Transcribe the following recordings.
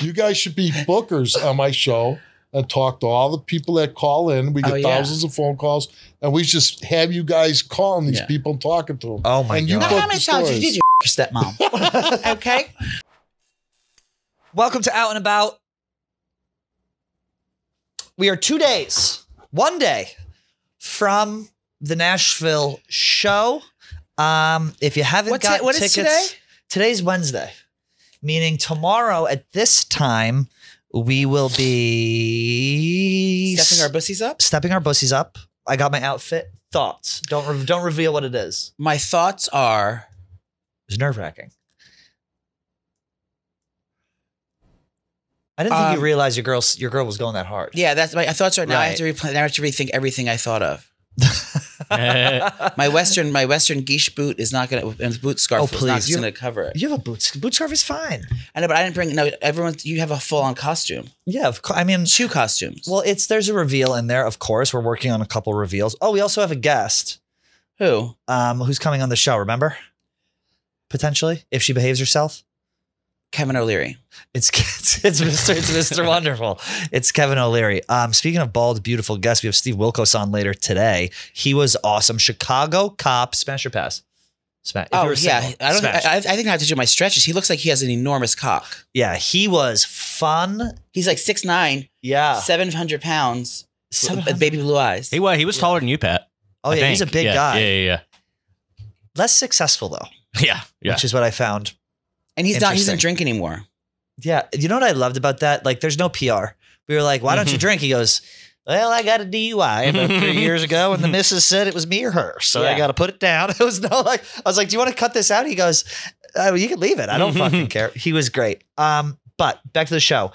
You guys should be bookers on my show and talk to all the people that call in. We get thousands of phone calls, and we just have you guys calling these people and talking to them. Oh my God. How many times did you your stepmom? Okay. Welcome to Out and About. We are 2 days, 1 day from the Nashville show. If you haven't got what tickets, is today? Today's Wednesday, meaning tomorrow at this time we will be Stepping our bussies up. I got my outfit. Thoughts? Don't reveal what it is. My thoughts are It's nerve-wracking. I didn't think you realized your girl was going that hard. Yeah, that's my thoughts are now. I have to rethink everything I thought of. my western guiche boot is not going to, and the boot scarf is not going to cover it. You have a boot scarf is fine. I know, but I didn't bring. No, you have a full on costume. Yeah, of course. I mean, 2 costumes. Well, there's a reveal in there. Of course, we're working on a couple reveals. Oh, we also have a guest. Who? Who's coming on the show? Remember? Potentially, if she behaves herself. Kevin O'Leary. It's Mr. Wonderful. It's Kevin O'Leary. Speaking of bald, beautiful guests, we have Steve Wilkos on later today. He was awesome. Chicago cop. Smash your pass. Smash. I think I have to do my stretches. He looks like he has an enormous cock. Yeah, he was fun. He's like 6'9". Yeah, 700 pounds. Baby blue eyes. He was taller than you, Pat. Oh yeah, he's a big guy. Yeah. Less successful though. Yeah. Which is what I found. And he doesn't drink anymore. Yeah. You know what I loved about that? Like, there's no PR. We were like, why don't you drink? He goes, well, I got a DUI about 3 years ago, and the missus said it was me or her. So I got to put it down. It was I was like, do you want to cut this out? He goes, you can leave it. I don't fucking care. He was great. But back to the show.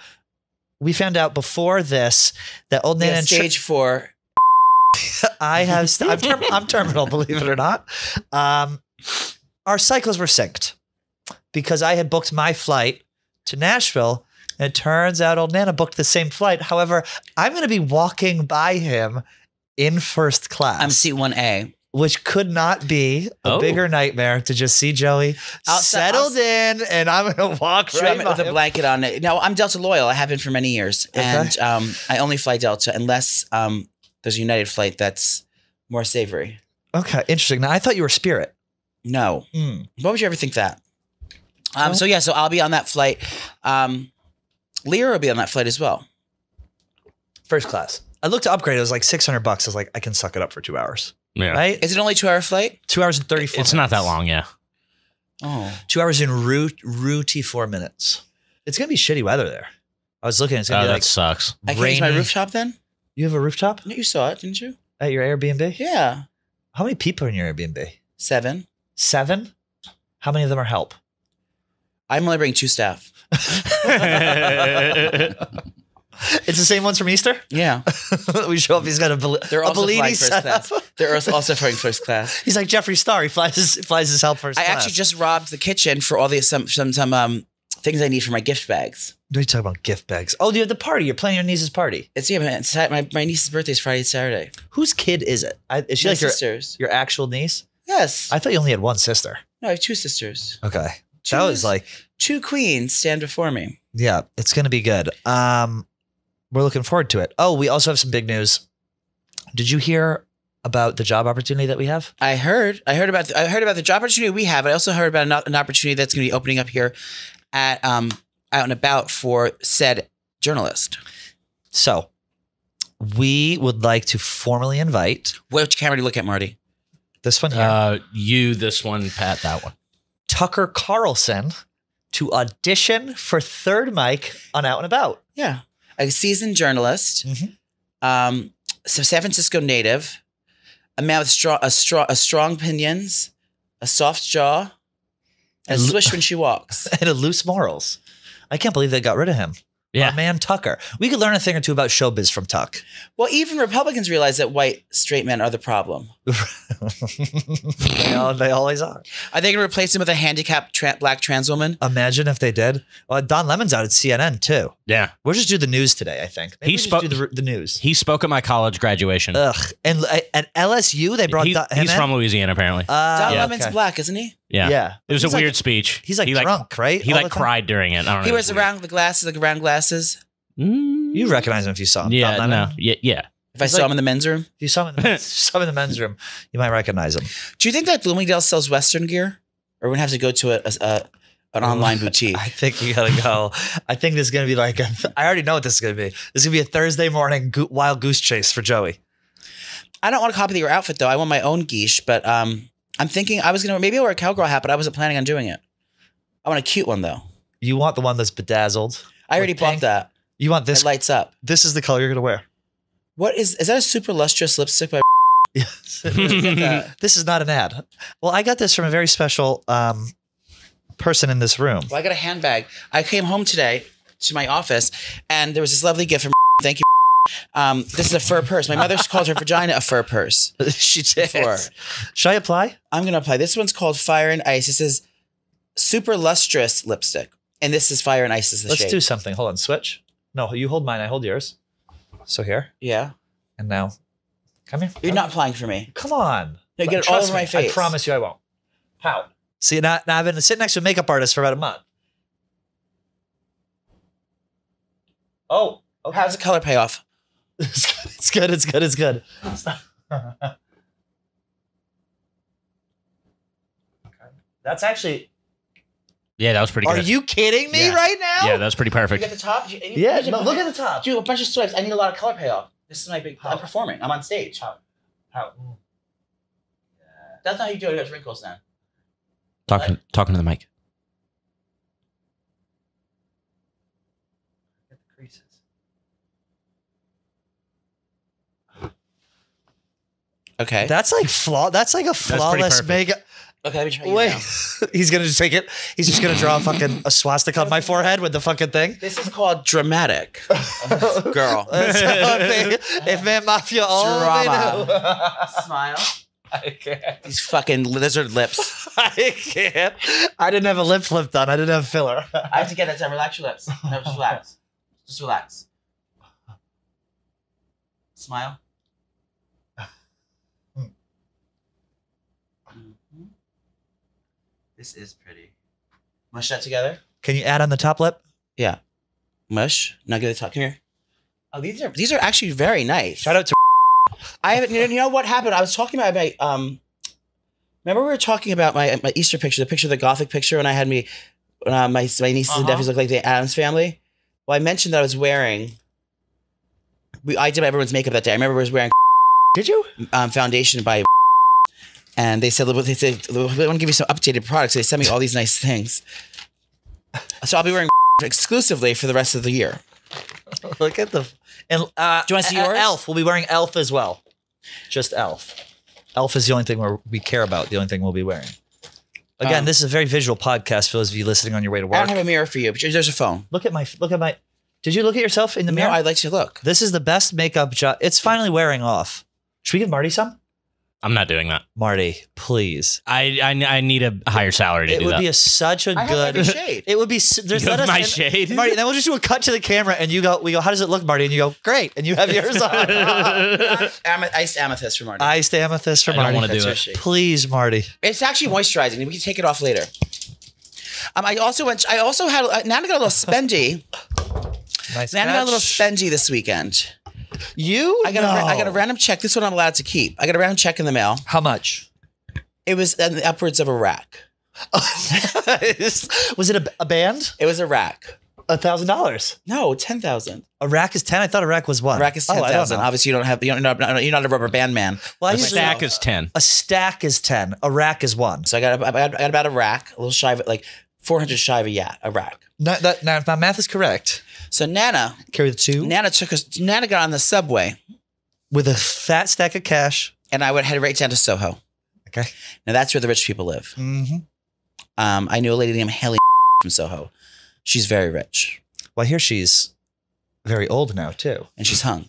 We found out before this that old Nana stage 4. I'm terminal, believe it or not. Our cycles were synced. Because I had booked my flight to Nashville, and it turns out old Nana booked the same flight. However, I'm going to be walking by him in first class. I'm seat 1A. Which could not be a bigger nightmare to just see Joey settled in, and I'm going to walk right by with a blanket on it. No, I'm Delta loyal. I have been for many years. Okay. And I only fly Delta unless there's a United flight that's more savory. Okay, interesting. Now, I thought you were Spirit. No. What would you ever think that? So I'll be on that flight. Lear will be on that flight as well. First class. I looked to upgrade. It was like $600. I was like, I can suck it up for 2 hours. Yeah. Right? Is it only 2-hour flight? 2 hours and 34 minutes. It's not that long, yeah. Oh. 2 hours in route 4 minutes. It's going to be shitty weather there. I was looking. It's going to be that sucks. I can use my rooftop then? You have a rooftop? No, you saw it, didn't you? At your Airbnb? Yeah. How many people are in your Airbnb? 7. 7? How many of them are help? I'm only bringing 2 staff. It's the same ones from Easter? Yeah. We show up, he's got a Bellini setup. They're also flying first class. He's like Jeffree Star. He flies his help first class. I actually just robbed the kitchen for all the some things I need for my gift bags. What are you talking about, gift bags? Oh, you have the party. You're planning your niece's party. It's my niece's birthday is Friday and Saturday. Whose kid is it? Is she my like sister's. Your actual niece? Yes. I thought you only had one sister. No, I have 2 sisters. Okay. That was like 2 queens stand before me. Yeah, it's going to be good. We're looking forward to it. Oh, we also have some big news. Did you hear about the job opportunity that we have? I heard about the job opportunity we have. I also heard about an opportunity that's going to be opening up here at Out and About for said journalist. So, we would like to formally invite. Which camera do you look at, Marty? This one here. You, this one, Pat, that one. Tucker Carlson to audition for third mic on Out and About. Yeah. A seasoned journalist, San Francisco native, a man with strong opinions, a soft jaw, and a swish when she walks. And a loose morals. I can't believe they got rid of him. Yeah. Our man Tucker. We could learn a thing or two about showbiz from Tuck. Well, even Republicans realize that white straight men are the problem. They always are. Are they going to replace him with a handicapped black trans woman? Imagine if they did. Well, Don Lemon's out at CNN too. Yeah. We'll just do the news today, I think. Maybe He spoke do the news. He spoke at my college graduation. Ugh. And at LSU, they brought him He's from Louisiana, apparently. Don Lemon's black, isn't he? Yeah. It was a He's weird like- speach. He's like he drunk, right? He All like the time? cried during it. I don't know. He It wears was around the glasses, like round glasses. weird. You recognize him if you saw him. Yeah. Don't No. you? Yeah. If I saw him in the men's room. If you saw him in the men's room, you might recognize him. Do you think that Bloomingdale sells Western gear? Or we're going to have to go to an online boutique? I think you gotta go. I think this is gonna be like I already know what this is gonna be. This is gonna be a Thursday morning wild goose chase for Joey. I don't want to copy your outfit though. I want my own geesh, but I'm thinking I was gonna maybe wear a cowgirl hat, but I wasn't planning on doing it. I want a cute one though. You want the one that's bedazzled? I already bought pink? that. You want It this? lights up. This is the color you're gonna wear. What is that a super lustrous lipstick by Yes. that? This is not an ad. Well, I got this from a very special person in this room. Well, I got a handbag. I came home today to my office and there was this lovely gift from thank you. This is a fur purse. My mother called her vagina a fur purse. She did. Before. Should I apply? I'm gonna apply. This one's called Fire and Ice. This is super lustrous lipstick. And this is Fire and Ice is the Let's shade. do something. Hold on. Switch. No, you hold mine. I hold yours. So here Yeah. and now. Come here. You're not applying for me. Come on. No, get it all Trust over my me, face. I promise you I won't. Pout. See, now I've been sitting next to a makeup artist for about a month. Oh, okay. How's the color payoff? It's good. It's good. It's good. That's actually. Yeah, that was pretty Are good. you kidding me Yeah. right now? Yeah, that was pretty You perfect. get the top? Yeah. No, look at the top. Dude, a bunch of swipes. I need a lot of color payoff. This is my big. I'm performing. I'm on stage. Pout. That's not how you do it. It has wrinkles now. Talking to the mic. Get the creases. Okay. That's like That's like a flawless perfect. makeup. Okay, let me try you Wait, now. he's gonna just take it. He's just gonna draw a swastika on my forehead with the fucking thing. This is called dramatic. Girl. If man mafia all Drama. Smile. I can't. These fucking lizard lips. I can't. I didn't have a lip flip done. I didn't have filler. I have to get that done. Relax your lips. No, just relax. Just relax. Smile. Mhm. This is pretty. Mush that together. Can you add on the top lip? Yeah. Mush. Now get the top. Come here. Oh, these are actually very nice. Shout out to. I haven't. You know what happened? I was talking about my. Remember we were talking about my Easter picture, the Gothic picture, when I had my nieces and nephews look like the Addams Family. Well, I mentioned that I was wearing. I did everyone's makeup that day. I remember I was wearing. Did you? Foundation by. And they said we want to give you some updated products. So they sent me all these nice things. So I'll be wearing exclusively for the rest of the year. Look at the. And Do you want to see yours? Elf. We'll be wearing Elf as well. Just Elf. Elf is the only thing we care about. The only thing we'll be wearing. Again, this is a very visual podcast for those of you listening on your way to I work. don't have a mirror for you, but there's a phone. Look at my. Did you look at yourself in the mirror? No, I'd like to look. This is the best makeup job. It's finally wearing off. Should we give Marty some? I'm not doing that. Marty, please. I need a higher salary to It do would that. be such a I have good every shade. It would be. There's You have let us- my and- shade? Marty. Then we'll just do a cut to the camera, and we go. How does it look, Marty? And you go, great. And you have yours on. Iced amethyst for Marty. Iced amethyst for I don't Marty. wanna do That's your it. shade. Please, Marty. It's actually moisturizing. We can take it off later. I also had Nana got a little spendy. Nice. Nana got a little catch. spendy this weekend. You? I got a random check. This one I'm allowed to keep. I got a random check in the mail. How much? It was upwards of a rack. Was it a band? It was a rack. $1,000. No, 10,000. A rack is 10. I thought a rack was 1. A rack is Oh, I don't 10,000. know. Obviously, you're not a rubber band man. Well, I A usually stack is 10. a stack is 10. A rack is 1. So I got about a rack, a little shy of like 400 shy of a rack. Now, if my math is correct, So Nana carry the 2 Nana got on the subway, with a fat stack of cash. and I would head right down to Soho. Okay. Now that's where the rich people live. Mm-hmm. I knew a lady named Haley from Soho. She's very rich, Well, I hear she's very old now too. and she's hung.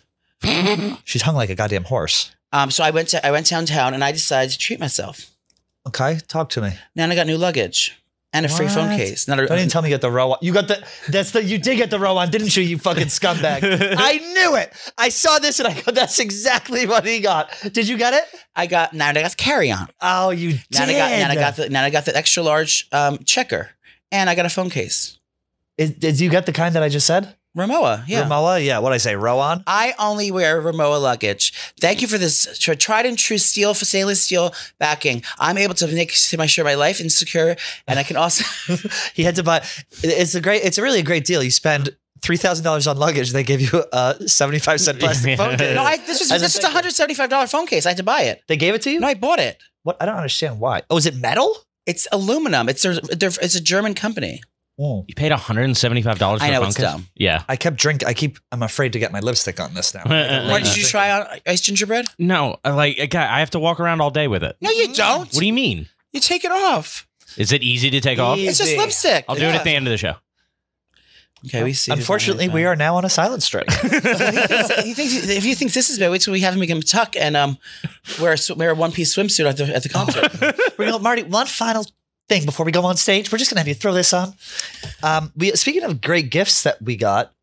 She's hung like a goddamn horse. So I went downtown, and I decided to treat myself. Okay, talk to me. Nana got new luggage. And a free phone What? case. Don't even tell me you got the Rowan. You did get the Rowan, didn't you fucking scumbag? I knew it. I saw this and I go, that's exactly what he got. Did you get it? I got carry-on. Oh, you did. Now I got the extra large checker. And I got a phone case. Did you get the kind that I just said? Rimowa, yeah. Rimowa, yeah. What'd I say? Rowan? I only wear Rimowa luggage. Thank you for this tried and true stainless steel backing. I'm able to make sure my life is secure, and I can also. He had to buy. It's really a great deal. You spend $3,000 on luggage. They give you a 75-cent plastic phone case. No, this is a $175 phone case. I had to buy it. They gave it to you? No, I bought it. What? I don't understand why. Oh, is it metal? It's aluminum. It's a German company. You paid $175 for a phone case? I know, it's dumb. Yeah. I'm afraid to get my lipstick on this now. What, did you try on iced gingerbread? No, I have to walk around all day with it. No, you don't. What do you mean? You take it off. Is it easy to take off? It's just lipstick. I'll do it at the end of the show. Okay, we see. Unfortunately, we are now on a silent strike. If you think this is bad, wait till we have him make him tuck and wear a one-piece swimsuit at the concert. We're gonna, Marty, one final thing before we go on stage. We're just gonna have you throw this on. Speaking of great gifts that we got,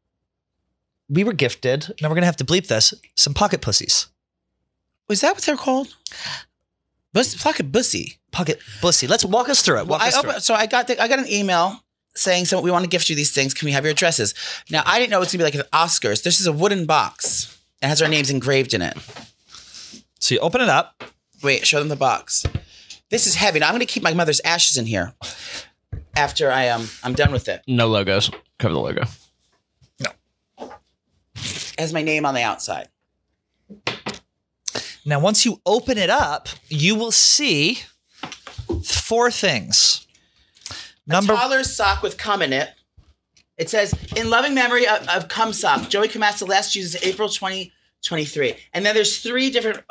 we were gifted. Now we're gonna have to bleep this. Some pocket pussies. Was that what they're called? Pocket bussy. Pocket bussy. Let's walk us through it. So I got an email saying, "So we want to gift you these things. Can we have your addresses?" Now I didn't know it was gonna be like an Oscars. This is a wooden box. It has our names engraved in it. So you open it up. Wait, show them the box. This is heavy. Now I'm going to keep my mother's ashes in here after I'm done with it. No logos. Cover the logo. No. It has my name on the outside. Now, once you open it up, you will see 4 things. A toddler's sock with cum in it. It says, "In loving memory of cum sock, Joey Camassa last used April 2023." And then there's 3 different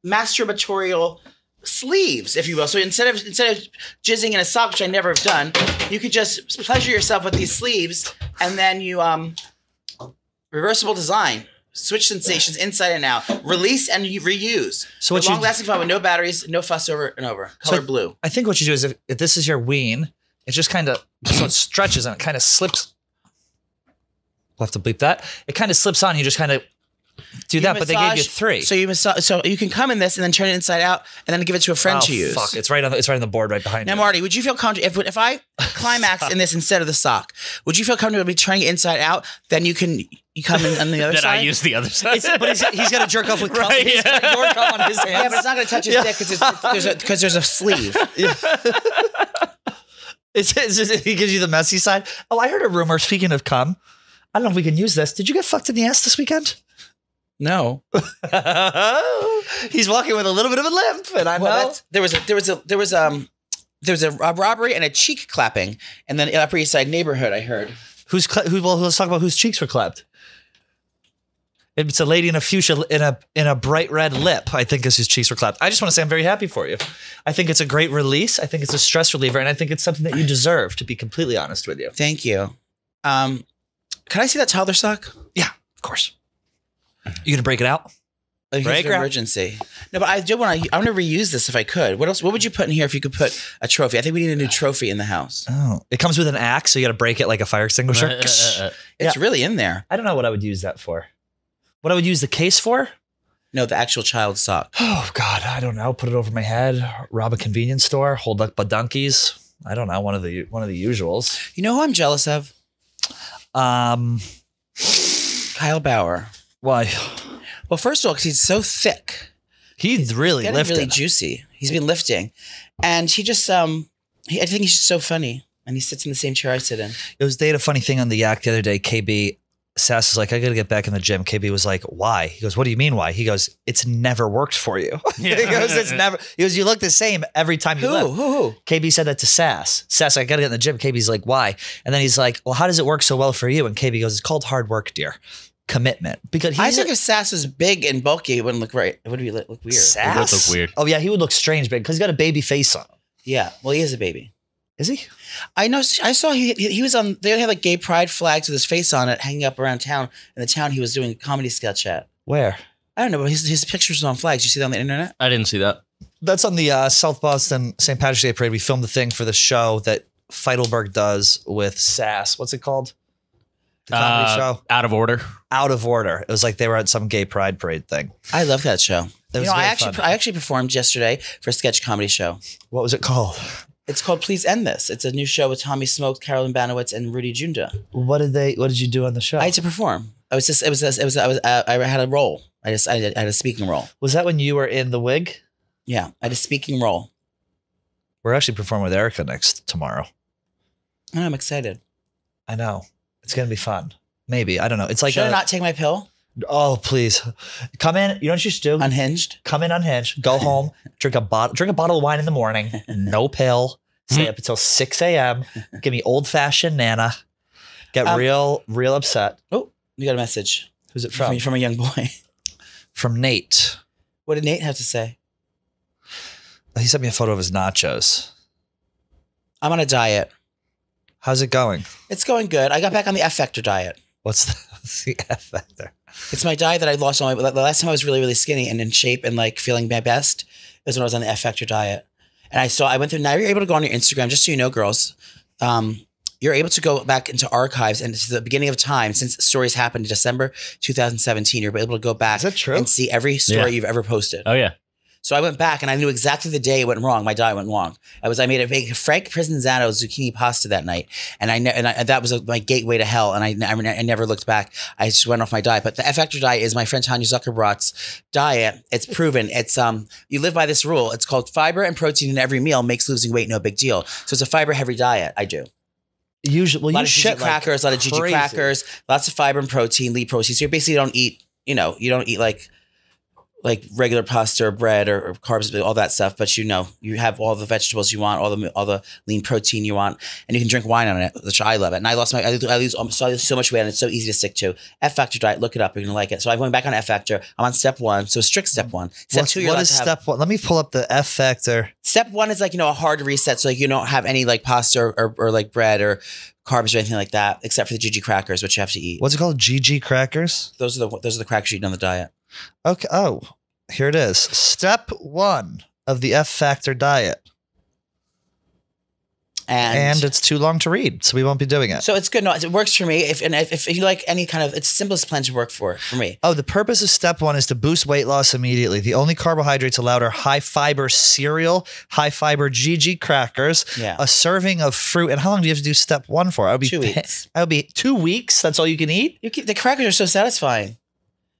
masturbatorial sleeves, if you will. So instead of jizzing in a sock, which I never have done, you could just pleasure yourself with these sleeves, and then you reversible design, switch sensations inside and out, release and reuse. So it's long-lasting fun with no batteries, no fuss over and over. Color blue. I think what you do is if this is your ween, it just kind of so it stretches and it kind of slips. We'll have to bleep that. It kind of slips on. You just kind of do that, but they gave you 3. So you can come in this and then turn it inside out and then give it to a friend to use. Fuck! It's right on the board right behind you. Now, Marty, would you feel comfortable if I climax in this instead of the sock? Would you feel comfortable with me turning it inside out? Then you come in on the other Then side. I use the other side. But he's got to jerk off with cum. Right, He's got your cum on his hands. Yeah, but it's not going to touch his dick because there's a sleeve. He gives you the messy side. Oh, I heard a rumor. Speaking of cum, I don't know if we can use this. Did you get fucked in the ass this weekend? No. He's walking with a little bit of a limp, and there was a robbery and a cheek clapping, and then in Upper East Side neighborhood. I heard. Well, let's talk about whose cheeks were clapped. It's a lady in a fuchsia in a bright red lip. I think is whose cheeks were clapped. I just want to say I'm very happy for you. I think it's a great release. I think it's a stress reliever, and I think it's something that you deserve. To be completely honest with you. Thank you. Can I see that toddler sock? Yeah, of course. You gonna break it out? Break emergency. No, but I want to reuse this if I could. What else? What would you put in here if you could put a trophy? I think we need a new trophy in the house. Oh, it comes with an axe, so you got to break it like a fire extinguisher. It's really in there. I don't know what I would use that for. What I would use the case for? No, the actual child sock. Oh God, I don't know. Put it over my head. Rob a convenience store. Hold up badunkies. I don't know. One of the usuals. You know who I'm jealous of? Kyle Bauer. Why? Well, first of all, because he's so thick. He's really lifting. Really juicy. He's been lifting. And he just, I think he's just so funny. And he sits in the same chair I sit in. They had a funny thing on the Yak the other day. KB, Sass is like, I got to get back in the gym. KB was like, why? He goes, what do you mean why? He goes, it's never worked for you. Yeah. He goes, it's never. He goes, you look the same every time you lift. Who? KB said that to Sass. Sass, I got to get in the gym. KB's like, why? And then he's like, well, how does it work so well for you? And KB goes, it's called hard work, dear. Commitment. Because I think if Sass was big and bulky, it wouldn't look right. It would look weird. Sass? It would look weird. Oh, yeah, he would look strange because he's got a baby face on him. Yeah. Well, he is a baby. Is he? I know. I saw he was on. They had like gay pride flags with his face on it, hanging up around town. In the town he was doing a comedy sketch at. Where? I don't know, but his pictures were on flags. You see that on the internet? I didn't see that. That's on the South Boston St. Patrick's Day parade. We filmed the thing for the show that Feidelberg does with Sass. What's it called? The comedy show? Out of Order. Out of Order. It was like they were at some gay pride parade thing. I love that show. That was I actually performed yesterday for a sketch comedy show. What was it called? It's called Please End This. It's a new show with Tommy Smoke, Carolyn Banowitz, and Rudy Junda. What did you do on the show? I had to perform. I had a role. I had a speaking role. Was that when you were in the wig? Yeah, I had a speaking role. We're actually performing with Erica tomorrow. Oh, I'm excited. I know. It's going to be fun. Maybe. I don't know. It's like Should I not take my pill? Oh, please. Come in. You know what you should do? Unhinged? Come in unhinged. Go home. Drink a bottle of wine in the morning. No pill. Stay up until 6 a.m. Give me old-fashioned Nana. Get real upset. Oh, you got a message. Who's it from? From a young boy. From Nate. What did Nate have to say? He sent me a photo of his nachos. I'm on a diet. How's it going? It's going good. I got back on the F Factor diet. What's the F Factor? It's my diet that I lost all my. The last time I was really, really skinny and in shape and like feeling my best was when I was on the F Factor diet. And I went through. Now you're able to go on your Instagram, just so you know, girls. You're able to go back into archives and to the beginning of time since stories happened in December 2017. You're able to go back. Is that true? And see every story you've ever posted. Oh yeah. So I went back and I knew exactly the day it went wrong. My diet went wrong. I made a Frank Provenzano zucchini pasta that night, and that was my gateway to hell. And I never looked back. I just went off my diet. But the F Factor diet is my friend Tanya Zuckerbrot's diet. It's proven. It's you live by this rule. It's called fiber and protein in every meal makes losing weight no big deal. So it's a fiber heavy diet. I do. Usually, a lot of GG crackers, a lot of GG crackers, lots of fiber and protein, lead protein. So you basically don't eat. You don't eat like regular pasta or bread or carbs, all that stuff. But you have all the vegetables you want, all the lean protein you want, and you can drink wine on it, which I love it. And I lose so much weight, and it's so easy to stick to. F Factor diet, look it up, you're gonna like it. So I'm going back on F Factor. I'm on step 1, so strict step 1. Step 2, what is step 1? Let me pull up the F Factor. Step 1 is a hard reset, so you don't have any pasta or like bread or carbs or anything like that, except for the GG crackers, which you have to eat. What's it called? GG crackers? Those are the crackers you eat on the diet. Okay. Oh, here it is. Step 1 of the F Factor diet. And it's too long to read, so we won't be doing it. So it's good. No, it works for me. If you like any kind of, it's the simplest plan to work for me. Oh, the purpose of step 1 is to boost weight loss immediately. The only carbohydrates allowed are high fiber cereal, high fiber GG crackers, a serving of fruit. And how long do you have to do step 1 for? I would be 2 weeks. I would be 2 weeks. That's all you can eat. The crackers are so satisfying.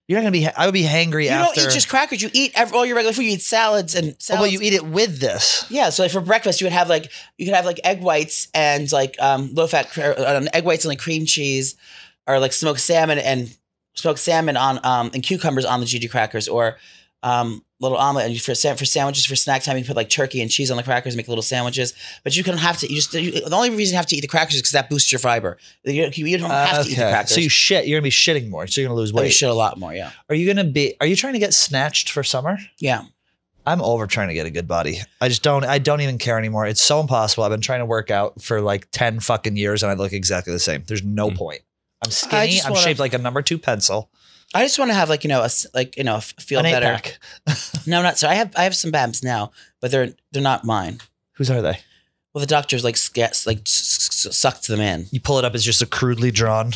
You're not gonna be. I would be hangry after. You don't eat just crackers. You eat all your regular food. You eat salads and salads. Oh, well, you eat it with this. Yeah. So for breakfast, you could have egg whites and low fat egg whites and cream cheese, or smoked salmon on and cucumbers on the GG crackers, or little omelet. And for sandwiches for snack time, you put turkey and cheese on the crackers, make little sandwiches. But you don't have to. The only reason you have to eat the crackers is because that boosts your fiber. You don't have to eat the crackers. So you shit. You're gonna be shitting more. So you're gonna lose weight. You shit a lot more. Yeah. Are you trying to get snatched for summer? Yeah. I'm over trying to get a good body. I don't even care anymore. It's so impossible. I've been trying to work out for 10 fucking years and I look exactly the same. There's no point. I'm skinny. I'm shaped like a number 2 pencil. I just want to have feel better. No, not so. I have some babs now, but they're not mine. Whose are they? Well, the doctors sucked them in. You pull it up as just a crudely drawn.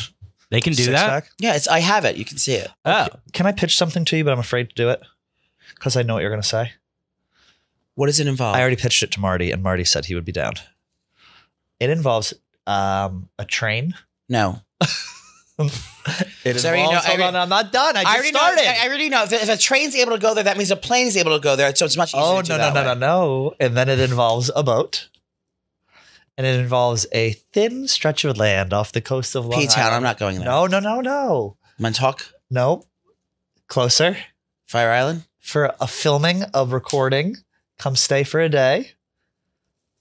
They can do that. Pack? Yeah, I have it. You can see it. Oh, okay. Can I pitch something to you? But I'm afraid to do it because I know what you're going to say. What does it involve? I already pitched it to Marty, and Marty said he would be down. It involves a train. No. Hold on, I'm not done. I just started. I already know. If a train's able to go there, that means a plane is able to go there. So it's much easier to do that way. No. And then it involves a boat. And it involves a thin stretch of land off the coast of Long Island. P-Town, I'm not going there. No. Montauk? No. Closer. Fire Island? For a filming of recording. Come stay for a day.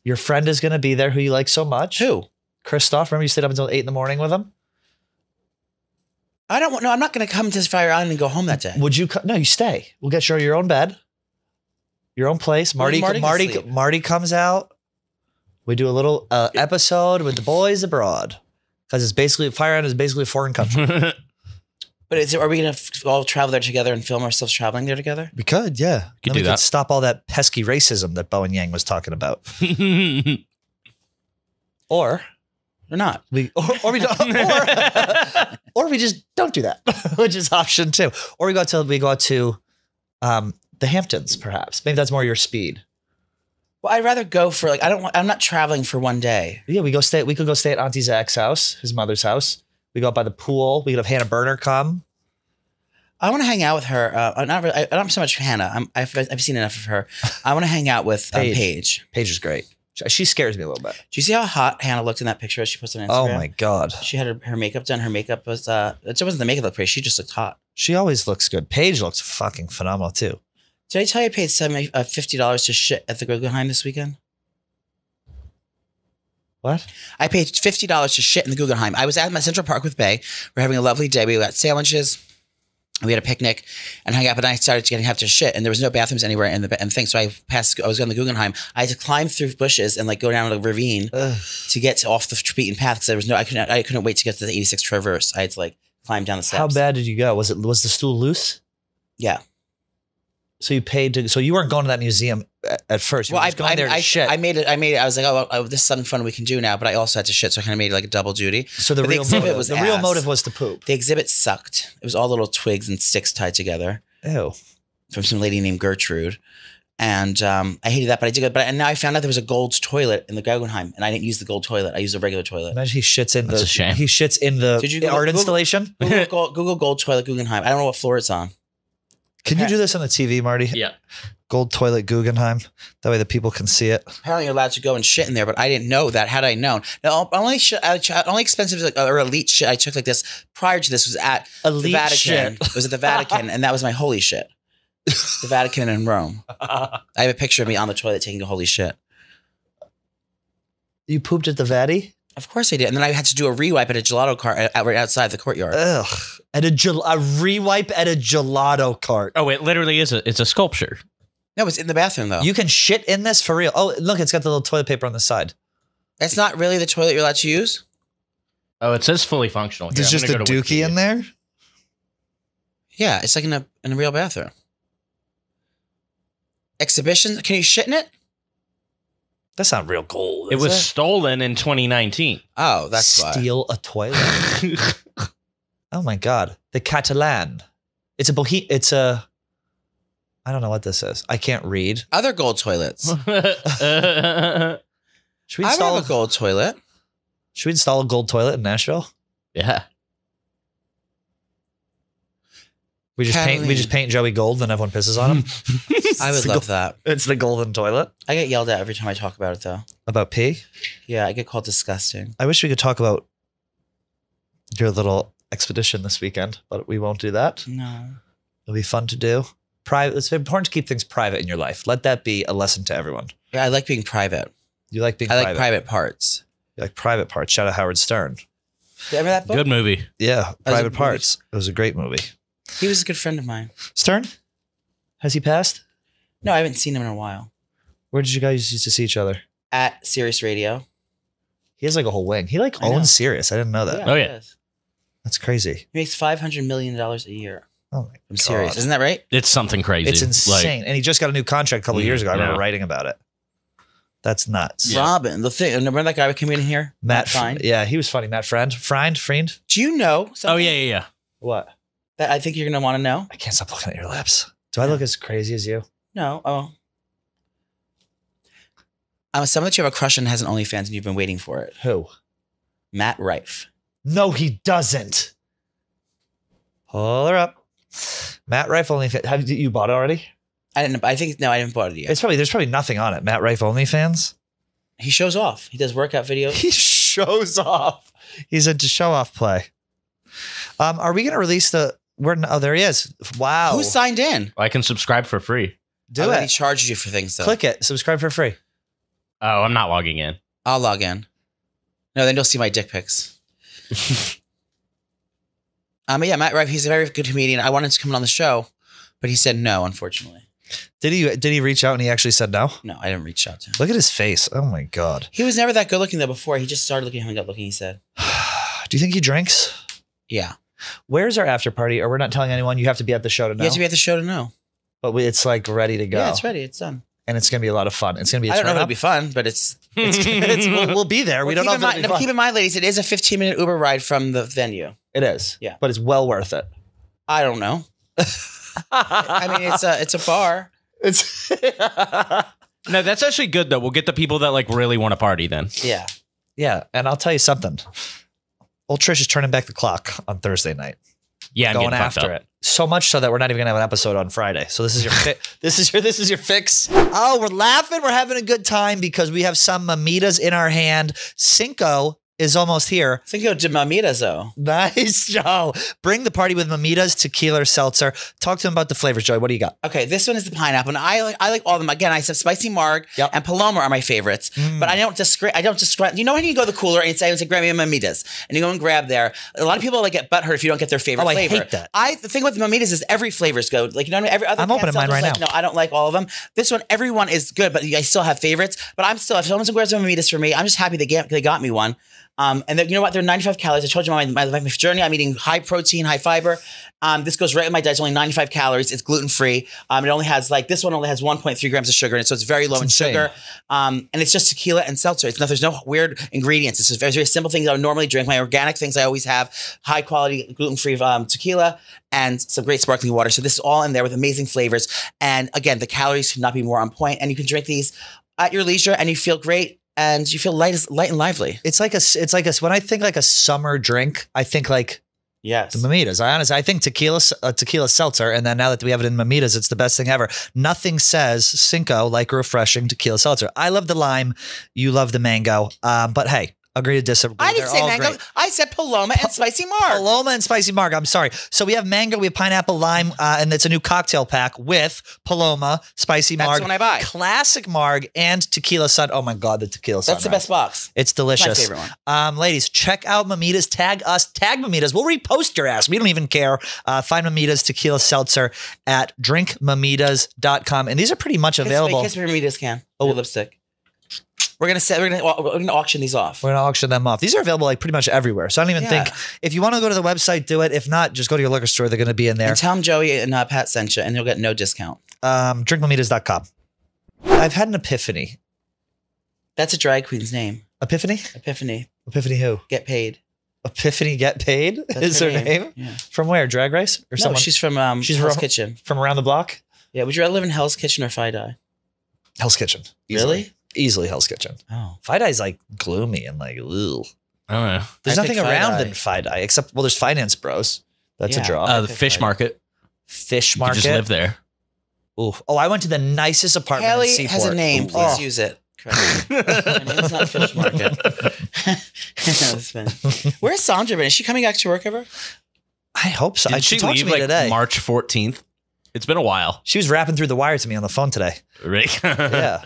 Your friend is going to be there who you like so much. Who? Christoph. Remember you stayed up until 8 a.m. with him? I'm not going to come to Fire Island and go home that day. Would you? No, you stay. We'll get your own bed, your own place. Marty comes out. We do a little episode with the boys abroad because it's basically Fire Island is basically a foreign country. But are we going to all travel there together and film ourselves traveling there together? We could, yeah. We could stop all that pesky racism that Bo and Yang was talking about. Or not. Or we don't, or we just don't do that, which is option 2. Or we go to the Hamptons, perhaps. Maybe that's more your speed. Well, I'd rather go for like I'm not traveling for one day. Yeah, we could go stay at Auntie Zach's house, his mother's house. We go up by the pool. We could have Hannah Burner come. I want to hang out with her. Not really, I don't so much Hannah. I've seen enough of her. I want to hang out with Paige. Paige is great. She scares me a little bit. Do you see how hot Hannah looked in that picture as she posted on Instagram? Oh my God. She had her makeup done. Her makeup was it wasn't the makeup that looked pretty. She just looked hot. She always looks good. Paige looks fucking phenomenal too. Did I tell you I paid $50 to shit at the Guggenheim this weekend? What? I paid $50 to shit in the Guggenheim. I was at my Central Park with Bay. We're having a lovely day. We got sandwiches. We had a picnic and hung out, but I started to have to shit, and there was no bathrooms anywhere in the thing. So I was going to the Guggenheim. I had to climb through bushes and like go down a ravine to get off the beaten path because there was I couldn't wait to get to the 86 Traverse. I had to like climb down the steps. How bad did you go? Was the stool loose? Yeah. So you paid to. So you weren't going to that museum at first. You were just going there to shit. I made it. I was like, oh, this is something fun we can do now. But I also had to shit, so I kind of made it like a double duty. So the real motive was to poop. The exhibit sucked. It was all little twigs and sticks tied together. Ew. From some lady named Gertrude, and I hated that. But I did it. And now I found out there was a gold toilet in the Guggenheim, and I didn't use the gold toilet. I used a regular toilet. Imagine he shits in That's a shame. He shits in the art installation. Google gold toilet Guggenheim. I don't know what floor it's on. Can you do this on the TV, Marty? Yeah. Gold toilet Guggenheim. That way the people can see it. Apparently you're allowed to go and shit in there, but I didn't know that. Had I known. Now, only expensive or elite shit I took like this prior to this was at the Vatican. Shit. It was at the Vatican, and that was my holy shit. The Vatican in Rome. I have a picture of me on the toilet taking a holy shit. You pooped at the Vati? Of course I did. And then I had to do a rewipe at a gelato cart right outside the courtyard. Ugh. At a rewipe at a gelato cart. Oh, it literally is it's a sculpture. No, it's in the bathroom though. You can shit in this for real. Oh, look, it's got the little toilet paper on the side. It's not really the toilet you're allowed to use? Oh, it says fully functional. There's just a dookie in there? Yeah, it's like in a real bathroom. Exhibition? Can you shit in it? That's not real gold. It was stolen in 2019. Oh, that's why. Steal a toilet. Oh my God. The Catalan. It's a I don't know what this is. I can't read. Other gold toilets. Should we I install have a gold toilet. Should we install a gold toilet in Nashville? Yeah. We just paint Joey gold, then everyone pisses on him. I would love that. It's the golden toilet. I get yelled at every time I talk about it, though. About pee? Yeah, I get called disgusting. I wish we could talk about your little expedition this weekend, but we won't do that. No. It'll be fun to do. Private. It's important to keep things private in your life. Let that be a lesson to everyone. Yeah, I like being private. You like being I private. like private parts. You like private parts. Shout out Howard Stern. Remember that book? Good movie. Yeah, That was Private Parts. It was a great movie. He was a good friend of mine. Stern? Has he passed? No, I haven't seen him in a while. Where did you guys used to see each other? At Sirius Radio. He has like a whole wing. He like I know. owns Sirius. I didn't know that. Oh, he yeah. does. That's crazy. He makes $500 million a year. Oh my I'm God. serious. Isn't that right? It's something crazy. It's insane. And he just got a new contract a couple years ago. I remember writing about it. That's nuts. Yeah. Robin, the thing. Remember that guy who came in here? Matt Fine. Yeah, he was funny. Matt Friend. Do you know something Oh, yeah. What? that I think you're going to want to know? I can't stop looking at your lips. Do I look as crazy as you? No. Oh. Someone that you have a crush on has an OnlyFans and you've been waiting for it. Who? Matt Rife. No, he doesn't. Pull her up. Matt Rife OnlyFans. Have you bought it already? I didn't buy it yet. There's probably nothing on it. Matt Rife OnlyFans. He shows off. He does workout videos. He shows off. He's into show off play. Are we going to release there he is. Wow. Who signed in? I can subscribe for free. Do He it. charges you for things though. Click it. Subscribe for free. Oh, I'm not logging in. I'll log in. No, then you'll see my dick pics. Yeah, Matt Rife, he's a very good comedian. I wanted to come on the show, but he said no, unfortunately. Did he reach out and he actually said no? No, I didn't reach out to him. Look at his face. Oh my God. He was never that good looking though before. He just started looking good looking, he said. Do you think he drinks? Yeah. Where's our after party? Or we're not telling anyone you have to be at the show to know? You have to be at the show to know. But it's like ready to go. Yeah, it's ready. It's done. and it's going to be a lot of fun. It's going to be a I don't know if turn it'll be fun, but we'll be there. We don't know if it'll be fun. Keep in mind, ladies, it is a 15-minute Uber ride from the venue. It is. Yeah. But it's well worth it. I don't know. I mean, it's a bar. It's No, that's actually good though. We'll get the people that like really want to party then. Yeah. Yeah, and I'll tell you something. Old Trish is turning back the clock on Thursday night. Yeah, I'm going getting fucked after up. it. So much so that we're not even gonna have an episode on Friday. So this is your this is your fix. Oh, we're laughing. We're having a good time because we have some Mamitas in our hand. Cinco is almost here. Cinco de Mamitas, though. Nice, Joe. Bring the party with Mamitas, tequila, or seltzer. Talk to him about the flavors, Joey. What do you got? Okay, this one is the pineapple, and I like all of them. Again, I said spicy marg and Paloma are my favorites, but I don't describe. You know when you go to the cooler and say, "Grab me a Mamitas," and you go and grab there. A lot of people like get butthurt if you don't get their favorite flavor. I hate that. The thing with Mamitas is every flavor's good. Like, you know what I mean? Every other I'm opening mine right now. No, I don't like all of them. This one, everyone is good, but I still have favorites. But I'm still, if someone grabs a Mamitas for me, I'm just happy they got me one. And you know what? They're 95 calories. I told you my journey. I'm eating high protein, high fiber. This goes right with my diet. It's only 95 calories. It's gluten free. It only has this one only has 1.3 grams of sugar in it, so it's very low in sugar. And it's just tequila and seltzer. There's no weird ingredients. It's just very, very simple things I would normally drink. My organic things I always have. High quality gluten free tequila and some great sparkling water. So this is all in there with amazing flavors. And again, the calories could not be more on point. And you can drink these at your leisure, and you feel great. And you feel light and lively. It's like when I think like a summer drink, I think like yes, the Mamitas. I think tequila seltzer, and then now that we have it in Mamitas, it's the best thing ever. Nothing says Cinco like a refreshing tequila seltzer. I love the lime, you love the mango, but hey. Agree to disagree. I didn't say mango. Great. I said Paloma and spicy marg. Paloma and spicy marg. I'm sorry. So we have mango, we have pineapple, lime, and it's a new cocktail pack with Paloma, spicy marg. That's the one I buy. Classic marg and tequila sun. Oh my God, the tequila sun. That's the best box. It's delicious. It's my favorite one. Ladies, check out Mamitas. Tag us. Tag Mamitas. We'll repost your ass. We don't even care. Find Mamitas tequila seltzer at drinkmamitas.com. And these are pretty much available. Kiss me Mamitas can. Oh, lipstick. We're gonna auction these off. We're gonna auction them off. These are available like pretty much everywhere. So I don't even think if you want to go to the website, do it. If not, just go to your liquor store. They're gonna be in there. And tell them Joey and Pat sent you, and you'll get no discount. Drinkmamitas.com. I've had an epiphany. That's a drag queen's name. Epiphany? Epiphany. Epiphany who? Get paid. Epiphany Get Paid is her name? Yeah. From where? Drag Race? Or no, she's from Hell's Kitchen. From around the block? Yeah. Would you rather live in Hell's Kitchen or Fi-Dye? Hell's Kitchen. Really? Easily Hell's Kitchen. Oh. Fi-Dye's like gloomy and like, ugh. I don't know. There's nothing around in Fi-Dye except, well, there's Finance Bros. That's a draw. The fish market. Fish market. You just live there. Ooh. Oh, I went to the nicest apartment Haley in Seaport. has a name. Please use it. My name's not Fish Market. Where's Sandra been? Is she coming back to work ever? I hope so. Did she talked leave to me today. March 14th? It's been a while. She was rapping through the wire to me on the phone today. Right? Yeah.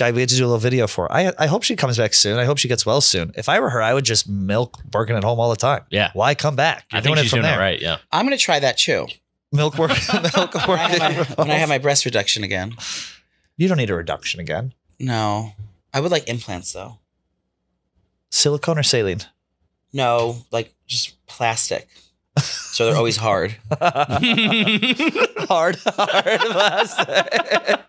We had to do a little video for her. I hope she comes back soon. I hope she gets well soon. If I were her, I would just milk working at home all the time. Yeah. Why come back? I think she's doing it right. Yeah. I'm going to try that too. Milk work. When I have my breast reduction again. You don't need a reduction again. No. I would like implants though. Silicone or saline? No, like just plastic. So they're always hard. hard plastic.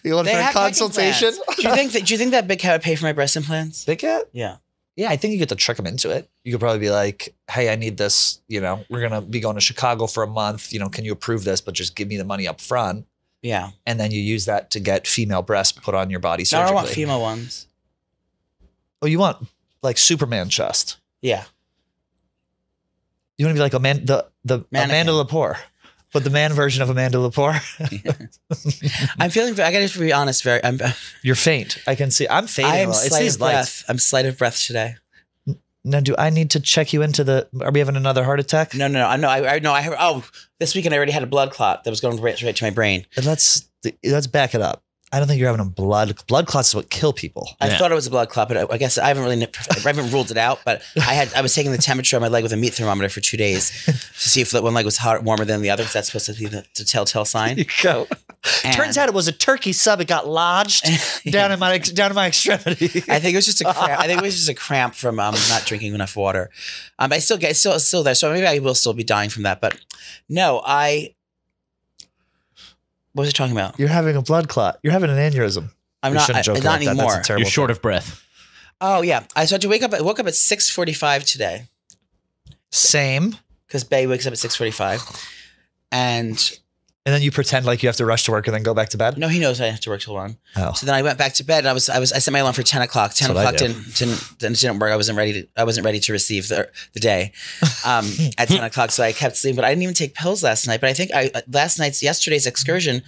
You want for a consultation? Do you think that Big Cat would pay for my breast implants? Big Cat? Yeah. Yeah, I think you get to trick them into it. You could probably be like, hey, I need this. You know, we're going to be going to Chicago for a month. You know, can you approve this? But just give me the money up front. Yeah. And then you use that to get female breasts put on your body surgically. No, I want female ones. Oh, you want like Superman chest? Yeah. You want to be like the Amanda Lepore, but the man version of Amanda Lepore. I'm feeling. I got to be honest. You're faint. I can see. I'm fainting. I am slight of breath. I'm slight of breath today. Now, do I need to check you into the? Are we having another heart attack? No. I know. I heard. Oh, this weekend I already had a blood clot that was going right to my brain. Let's back it up. I don't think you're having a blood clots is what kill people. I thought it was a blood clot, but I guess I haven't ruled it out. But I was taking the temperature on my leg with a meat thermometer for 2 days to see if one leg was warmer than the other. Because that's supposed to be the telltale sign. You go. Turns out it was a turkey sub. It got lodged down in my extremity. I think it was just a cramp. I think it was just a cramp from not drinking enough water. I still there, so maybe I will still be dying from that. But no, What was he talking about? You're having a blood clot. You're having an aneurysm. I'm not. Not anymore. That's a terrible You're short thing. of breath. Oh yeah. I started to wake up. I woke up at 6:45 today. Same. Because Bay wakes up at 6:45, and then you pretend like you have to rush to work and then go back to bed. no, he knows I have to work till 1. Oh. So then I went back to bed. And I set my alarm for 10 o'clock. 10 o'clock didn't work. I wasn't ready to receive the day at 10 o'clock. So I kept sleeping. But I didn't even take pills last night. But I think yesterday's excursion,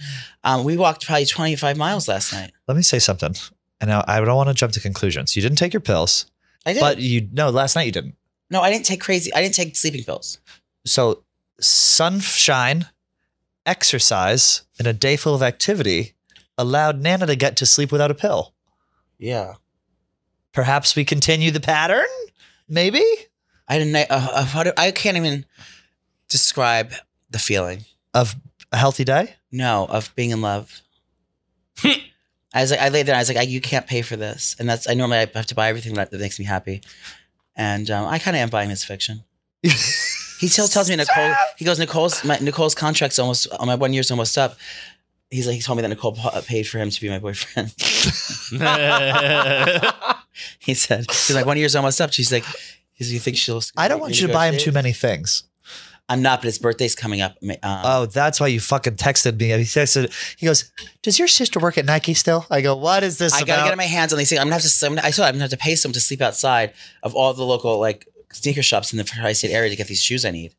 we walked probably 25 miles last night. Let me say something. And now I don't want to jump to conclusions. You didn't take your pills. I did. But last night you didn't. No, I didn't take sleeping pills. So sunshine, exercise, and a day full of activity allowed Nana to get to sleep without a pill. Yeah. Perhaps we continue the pattern? Maybe? I can't even describe the feeling. Of a healthy day? No, of being in love. I laid there and I was like, you can't pay for this. And I normally have to buy everything that makes me happy. And I kind of am buying his fiction. He still tells me Nicole. He goes, Nicole's contract's almost. My 1 year's almost up. He told me that Nicole paid for him to be my boyfriend. He's like 1 year's almost up. She's like, you think she'll? I don't want you to buy him too many things. I'm not, but his birthday's coming up. Oh, that's why you fucking texted me. He goes, does your sister work at Nike still? I go, what is this I gotta get my hands on these things. I'm gonna have to pay someone to sleep outside of all the local sneaker shops in the tri-state area to get these shoes I need.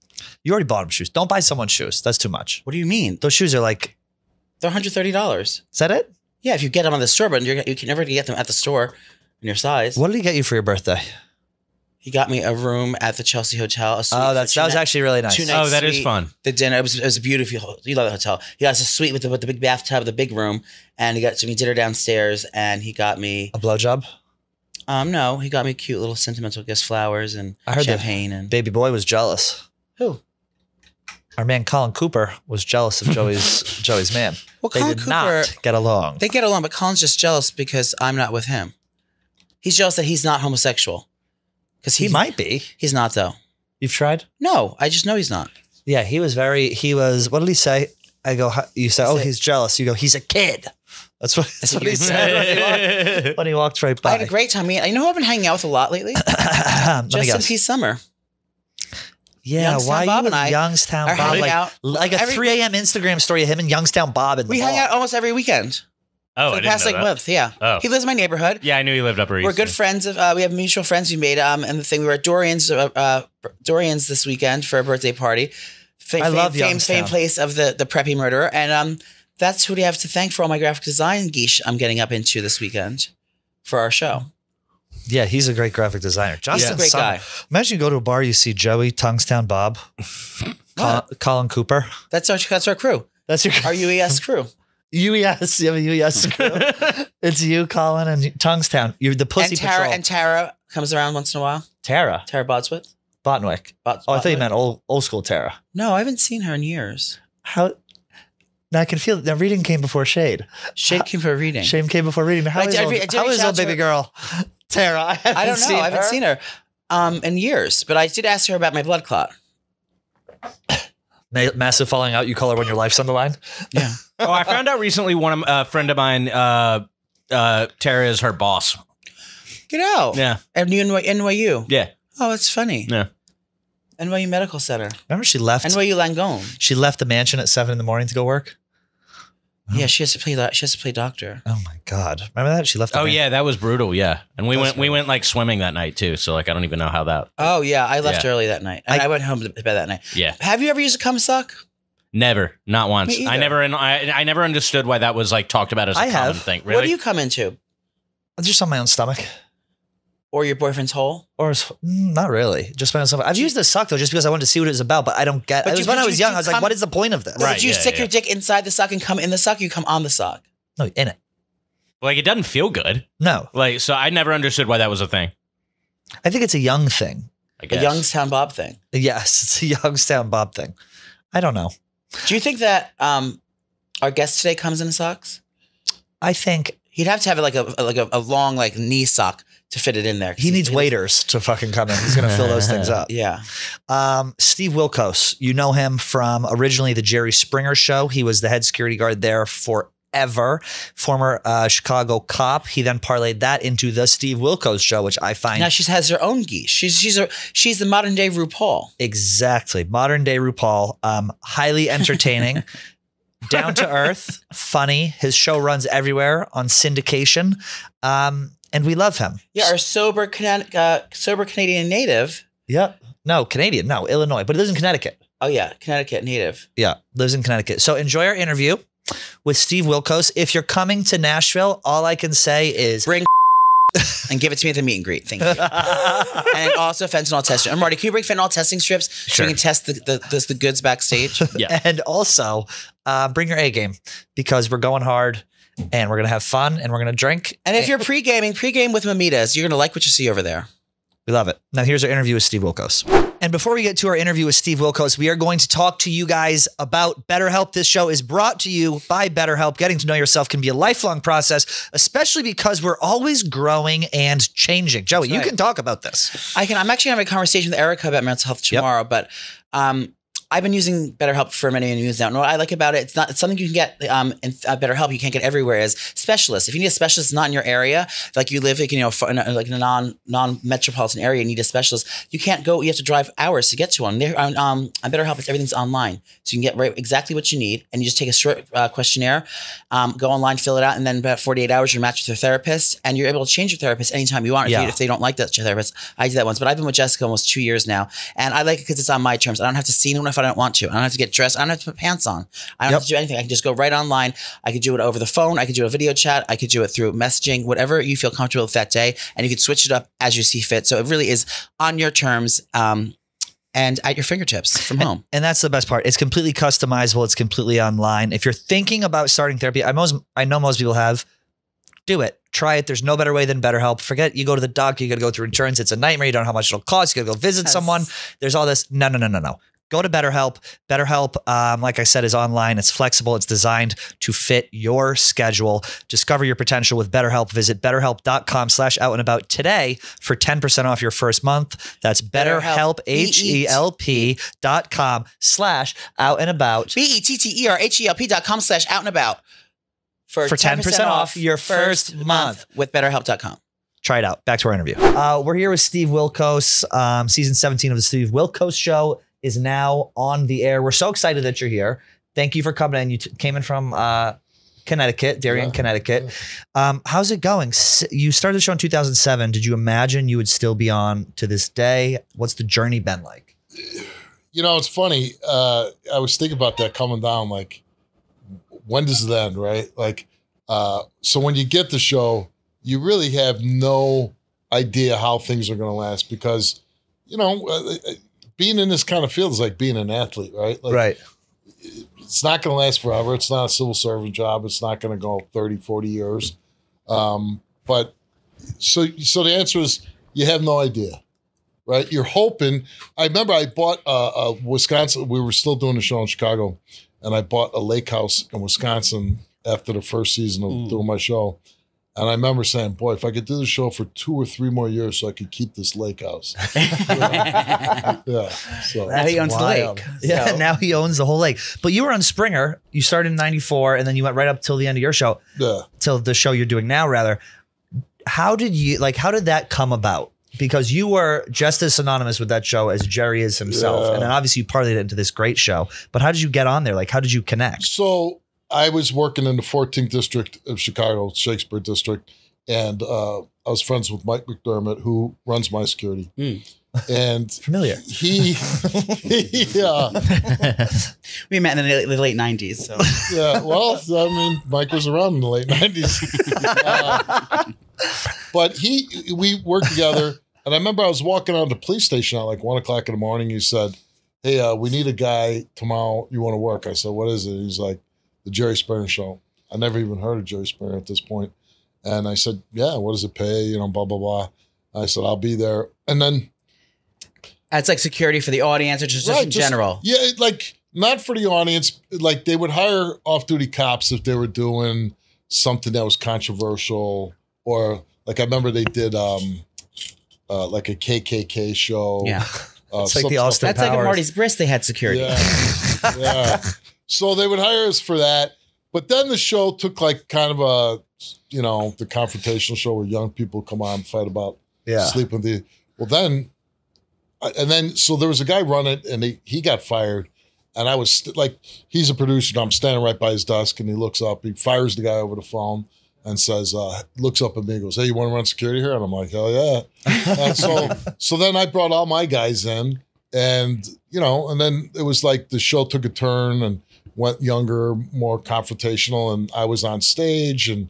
You already bought him shoes. Don't buy someone shoes. That's too much. What do you mean? Those shoes are like... They're $130. Is that it? Yeah, if you get them on the store, but you can never get them at the store in your size. What did he get you for your birthday? He got me a room at the Chelsea Hotel. That was actually really nice. Oh, that is fun. The dinner, it was beautiful. You love the hotel. He got us a suite with the big bathtub, the big room, and he got me dinner downstairs, and he got me... A blowjob? No, he got me cute little sentimental gifts, flowers and champagne. And baby boy was jealous. Who? Our man Colin Cooper was jealous of Joey's man. Well, they Colin did Cooper, not get along. They get along, but Colin's just jealous because I'm not with him. He's jealous that he's not homosexual. Because he might be. He's not, though. You've tried? No, I just know he's not. Yeah, he was, what did he say? I go, you say, he's jealous. You go, he's a kid. That's what he said when he walked right by. I had a great time. You know who I've been hanging out with a lot lately? Justin P. Summer. Yeah, Youngstown why Bob you and I Youngstown are Bob? hanging out like a 3 a.m. Instagram story of him and Youngstown Bob. We hang out almost every weekend. Oh, for the past month, yeah. Oh. He lives in my neighborhood. Yeah, I knew he lived Upper East. We're good friends. We have mutual friends we made. And the thing, we were at Dorian's this weekend for a birthday party. I love Youngstown. Fame place of the preppy murderer. And that's who we have to thank for all my graphic design geesh I'm getting up into this weekend for our show. Yeah, he's a great graphic designer. Justin's a great guy. Imagine you go to a bar, you see Joey, Tungstown Bob, Colin Cooper. That's our crew. That's your our UES crew. UES, you have a UES crew. It's you, Colin, and Tungstown. You're the pussy patrol. And Tara comes around once in a while. Tara Bodsworth. Botnwick. I thought you meant old school Tara. No, I haven't seen her in years. How? Now I can feel it. Now reading came before shade. Shade came before reading. Shade came before reading. How is old baby girl Tara? I don't know. I haven't seen her in years, but I did ask her about my blood clot. Massive falling out. You call her when your life's on the line. Yeah. Oh, I found out recently. A friend of mine, Tara, is her boss. Get out. Yeah. And you NYU. Yeah. Oh, that's funny. Yeah. NYU Medical Center. Remember she left NYU Langone. She left the mansion at 7 a.m. to go work. Oh. Yeah, she has to play doctor. Oh my God. Remember that? She left yeah, that was brutal, yeah. And we went like swimming that night too, so like I don't even know how that. Oh yeah, I left early that night. And I went home to bed that night. Yeah. Have you ever used a cum sock? Never, not once. Me I never understood why that was like talked about as a common thing. Really? What do you come into? Just on my own stomach. Or your boyfriend's hole? Or not really. Just my own stomach. I've used the sock though, just because I wanted to see what it was about, but I don't get. It was when I was young. I was like, what is the point of this? Did you stick your dick inside the sock and come in the sock? Or you come on the sock? No, in it. Like it doesn't feel good. No. Like so, I never understood why that was a thing. I think it's a young thing. I guess. A Youngstown Bob thing. Yes, it's a Youngstown Bob thing. I don't know. Do you think that our guest today comes in socks? I think he'd have to have like a long like knee sock to fit it in there. He needs waiters to fucking come in. He's going to fill those things up. Yeah. Steve Wilkos, you know him from originally the Jerry Springer Show. He was the head security guard there forever. Former Chicago cop. He then parlayed that into the Steve Wilkos Show, which I find now she has her own geese. She's the modern day RuPaul. Exactly, modern day RuPaul. Highly entertaining. Down to earth, funny. His show runs everywhere on syndication, and we love him. Yeah, our sober Canadian native. Yep. No, Canadian. No, Illinois, but he lives in Connecticut. Oh yeah, Connecticut native. Yeah, lives in Connecticut. So enjoy our interview with Steve Wilkos. If you're coming to Nashville, all I can say is bring and give it to me at the meet and greet. Thank you. And also fentanyl testing. I'm Marty. Can you bring fentanyl testing strips so we can test the goods backstage? Yeah. And also bring your A game because we're going hard and we're going to have fun and we're going to drink. And if you're pre-game with Mamitas, you're going to like what you see over there. We love it. Now here's our interview with Steve Wilkos. And before we get to our interview with Steve Wilkos, we are going to talk to you guys about BetterHelp. This show is brought to you by BetterHelp. Getting to know yourself can be a lifelong process, especially because we're always growing and changing. Joey, you can talk about this. I'm actually having a conversation with Erica about mental health tomorrow, but I've been using BetterHelp for many years now. And what I like about it, it's something you can get in BetterHelp you can't get everywhere is specialists. If you need a specialist not in your area, like you live in a non-metropolitan area, you need a specialist. You can't go. You have to drive hours to get to one. On BetterHelp, everything's online, so you can get exactly what you need, and you just take a short questionnaire, go online, fill it out, and then about 48 hours you're matched with your therapist, and you're able to change your therapist anytime you want. If they don't like that therapist, I did that once, but I've been with Jessica almost 2 years now, and I like it because it's on my terms. I don't have to see anyone if I don't want to. I don't have to get dressed. I don't have to put pants on. I don't have to do anything. I can just go right online. I could do it over the phone. I could do a video chat. I could do it through messaging, whatever you feel comfortable with that day. And you can switch it up as you see fit. So it really is on your terms and at your fingertips from home. And that's the best part. It's completely customizable. It's completely online. If you're thinking about starting therapy, I know most people have. Do it. Try it. There's no better way than BetterHelp. Forget you go to the doctor. You got to go through insurance. It's a nightmare. You don't know how much it'll cost. You got to go visit someone. There's all this. No. Go to BetterHelp. BetterHelp, like I said, is online. It's flexible. It's designed to fit your schedule. Discover your potential with BetterHelp. Visit BetterHelp.com/outlandabout today for 10% off your first month. That's BetterHelp, HELP.com/outlandabout. BetterHelp.com/outlandabout for 10% off your first month with BetterHelp.com. Try it out. Back to our interview. We're here with Steve Wilkos. Season 17 of the Steve Wilkos Show is now on the air. We're so excited that you're here. Thank you for coming in. You came in from Connecticut, Darien, Connecticut. How's it going? You started the show in 2007. Did you imagine you would still be on to this day? What's the journey been like? You know, it's funny. I was thinking about that coming down, like, when does it end, right? Like, so when you get the show, you really have no idea how things are going to last because, you know, being in this kind of field is like being an athlete, right? Like, right. It's not going to last forever. It's not a civil servant job. It's not going to go 30, 40 years. But so the answer is you have no idea, right? You're hoping. I remember I bought a Wisconsin. We were still doing the show in Chicago, and I bought a lake house in Wisconsin after the first season of doing my show. And I remember saying, boy, if I could do the show for 2 or 3 more years so I could keep this lake house. Yeah. So now he owns the lake. Yeah, so. Now he owns the whole lake. But you were on Springer. You started in 94, and then you went right up till the end of your show. Yeah. Till the show you're doing now, rather. How did that come about? Because you were just as synonymous with that show as Jerry is himself. Yeah. And then obviously you parlayed it into this great show. But how did you get on there? Like, how did you connect? So I was working in the 14th district of Chicago, Shakespeare district, and I was friends with Mike McDermott, who runs my security. And familiar. He we met in the late 90s. So. Yeah, well, I mean, Mike was around in the late 90s. But we worked together, and I remember I was walking out of the police station at like 1 o'clock in the morning. He said, hey, we need a guy tomorrow. You want to work? I said, what is it? He's like, the Jerry Springer Show. I never even heard of Jerry Springer at this point. And I said, yeah, what does it pay? You know, blah, blah, blah. I said, I'll be there. And then. It's like security for the audience or just in general? Yeah, like not for the audience. Like they would hire off-duty cops if they were doing something that was controversial or Like I remember they did like a KKK show. Yeah. It's like the Austin That's like at Powers. Marty's Brisk, they had security. Yeah. Yeah. So they would hire us for that. But then the show took like kind of a, the confrontational show where young people come on and fight about sleeping with the. Well, so there was a guy running it and he got fired. And I was like, he's a producer. And I'm standing right by his desk and he looks up. He fires the guy over the phone and says, looks up at me and goes, hey, you want to run security here? And I'm like, hell yeah. And so then I brought all my guys in and, and then it was like the show took a turn and went younger, more confrontational. And I was on stage. And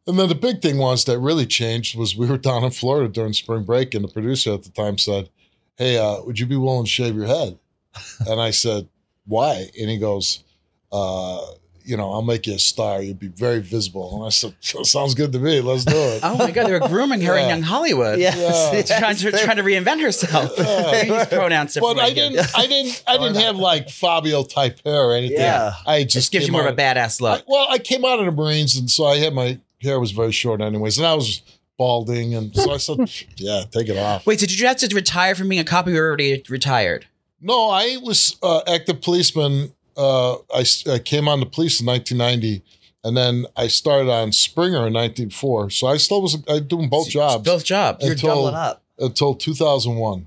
then the big thing was that really changed was we were down in Florida during spring break. And the producer at the time said, hey, would you be willing to shave your head? And I said, why? And he goes, I'll make you a star. You'll be very visible. And I said, sounds good to me. Let's do it. Oh my God, they were grooming her in young Hollywood. Yes. Trying to reinvent herself. Use pronouns. But I didn't have like Fabio type hair or anything. Yeah. I just gives you more of a badass look. I came out of the Marines, and so I had my hair was very short anyways, and I was balding, and so I said, yeah, take it off. Wait, so did you have to retire from being a cop? Or you were already retired? No, I was active policeman. I came on the police in 1990, and then I started on Springer in 1994. So I still was doing both jobs. Both jobs. You're doubling up. Until 200001.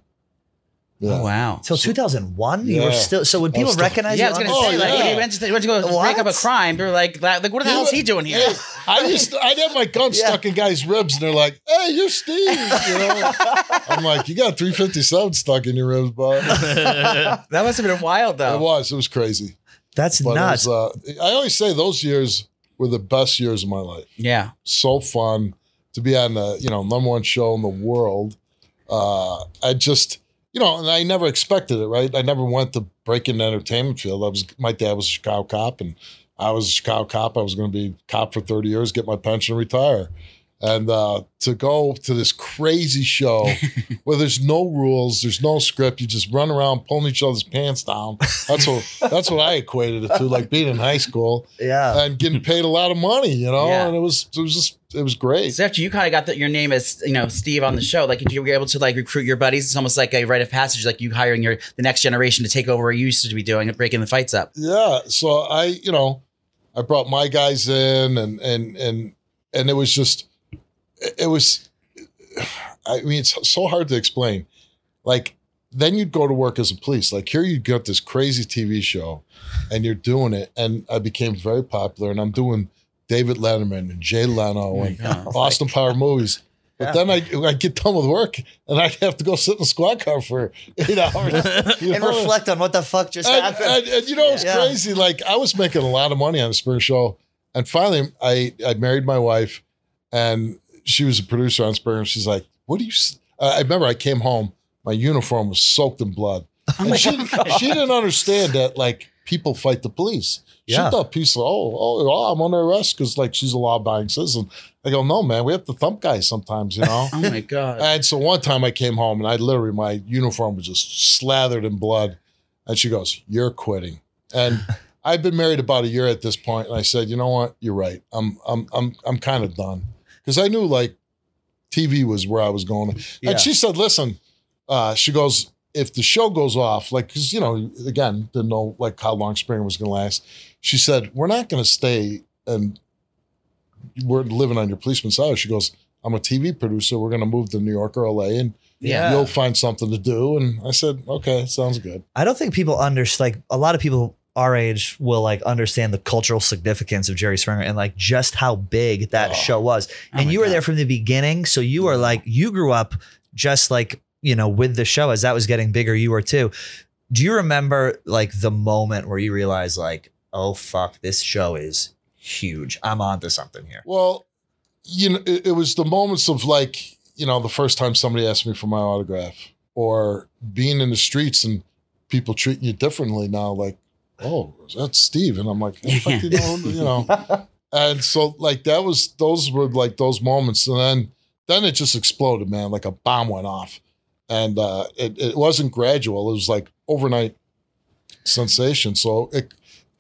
Yeah. Oh, wow. Till 2001? Yeah. You were still, so when people recognize you? I was going to say, like, when you went to go break up a crime, they're like, what the hell is he doing here? Hey, I'd have my gun stuck in guys' ribs, and they're like, hey, you're Steve. I'm like, you got 357 stuck in your ribs, bud. That must have been wild, though. It was crazy. That's nuts. I always say those years were the best years of my life. Yeah. So fun to be on the, #1 show in the world. I just, and I never expected it, right? I never went to break in the entertainment field. My dad was a Chicago cop, and I was a Chicago cop. I was going to be a cop for 30 years, get my pension, retire. And to go to this crazy show where there's no rules, there's no script, you just run around pulling each other's pants down. That's what I equated it to, like being in high school, and getting paid a lot of money, And it was great. So after you kind of got your name as Steve on the show, like you were able to like recruit your buddies. It's almost like a rite of passage, like you hiring the next generation to take over what you used to be doing and breaking the fights up. Yeah. So I brought my guys in, and it was just. It's so hard to explain. Like, then you'd go to work as a police. Like, here you got this crazy TV show and you're doing it. And I became very popular, and I'm doing David Letterman and Jay Leno and Austin Power movies. But then I get done with work and I have to go sit in the squad car for 8 hours. And reflect on what the fuck just happened. And it's crazy. Like, I was making a lot of money on the Springer show. And finally, I married my wife, and she was a producer on Springer. She's like, what do you... I remember I came home, my uniform was soaked in blood. And she didn't understand that, like, people fight the police. She thought people, I'm under arrest because, like, she's a law-abiding citizen. I go, no, man, we have to thump guys sometimes, Oh, my God. And so one time I came home, and my uniform was just slathered in blood. And she goes, you're quitting. And I've been married about a year at this point, and I said, you know what? You're right. I'm kind of done. Because I knew, like, TV was where I was going. And she said, listen, she goes, if the show goes off, like, because, again, didn't know, like, how long Springer was going to last. She said, we're not going to stay and we're living on your policeman's house. She goes, I'm a TV producer. We're going to move to New York or LA, and you'll find something to do. And I said, okay, sounds good. I don't think people understand, like, a lot of people our age will like understand the cultural significance of Jerry Springer and like just how big that show was. And you were there from the beginning. So you were like, you grew up just like, with the show as that was getting bigger, you were too. Do you remember like the moment where you realized like, oh fuck, this show is huge. I'm onto something here. Well, it was the moments of like, the first time somebody asked me for my autograph, or being in the streets and people treating you differently now. Like, oh, that's Steve. And I'm like, how the fuck do you know? And so like those were like those moments. And then it just exploded, man. Like a bomb went off. And it wasn't gradual. It was like overnight sensation. So it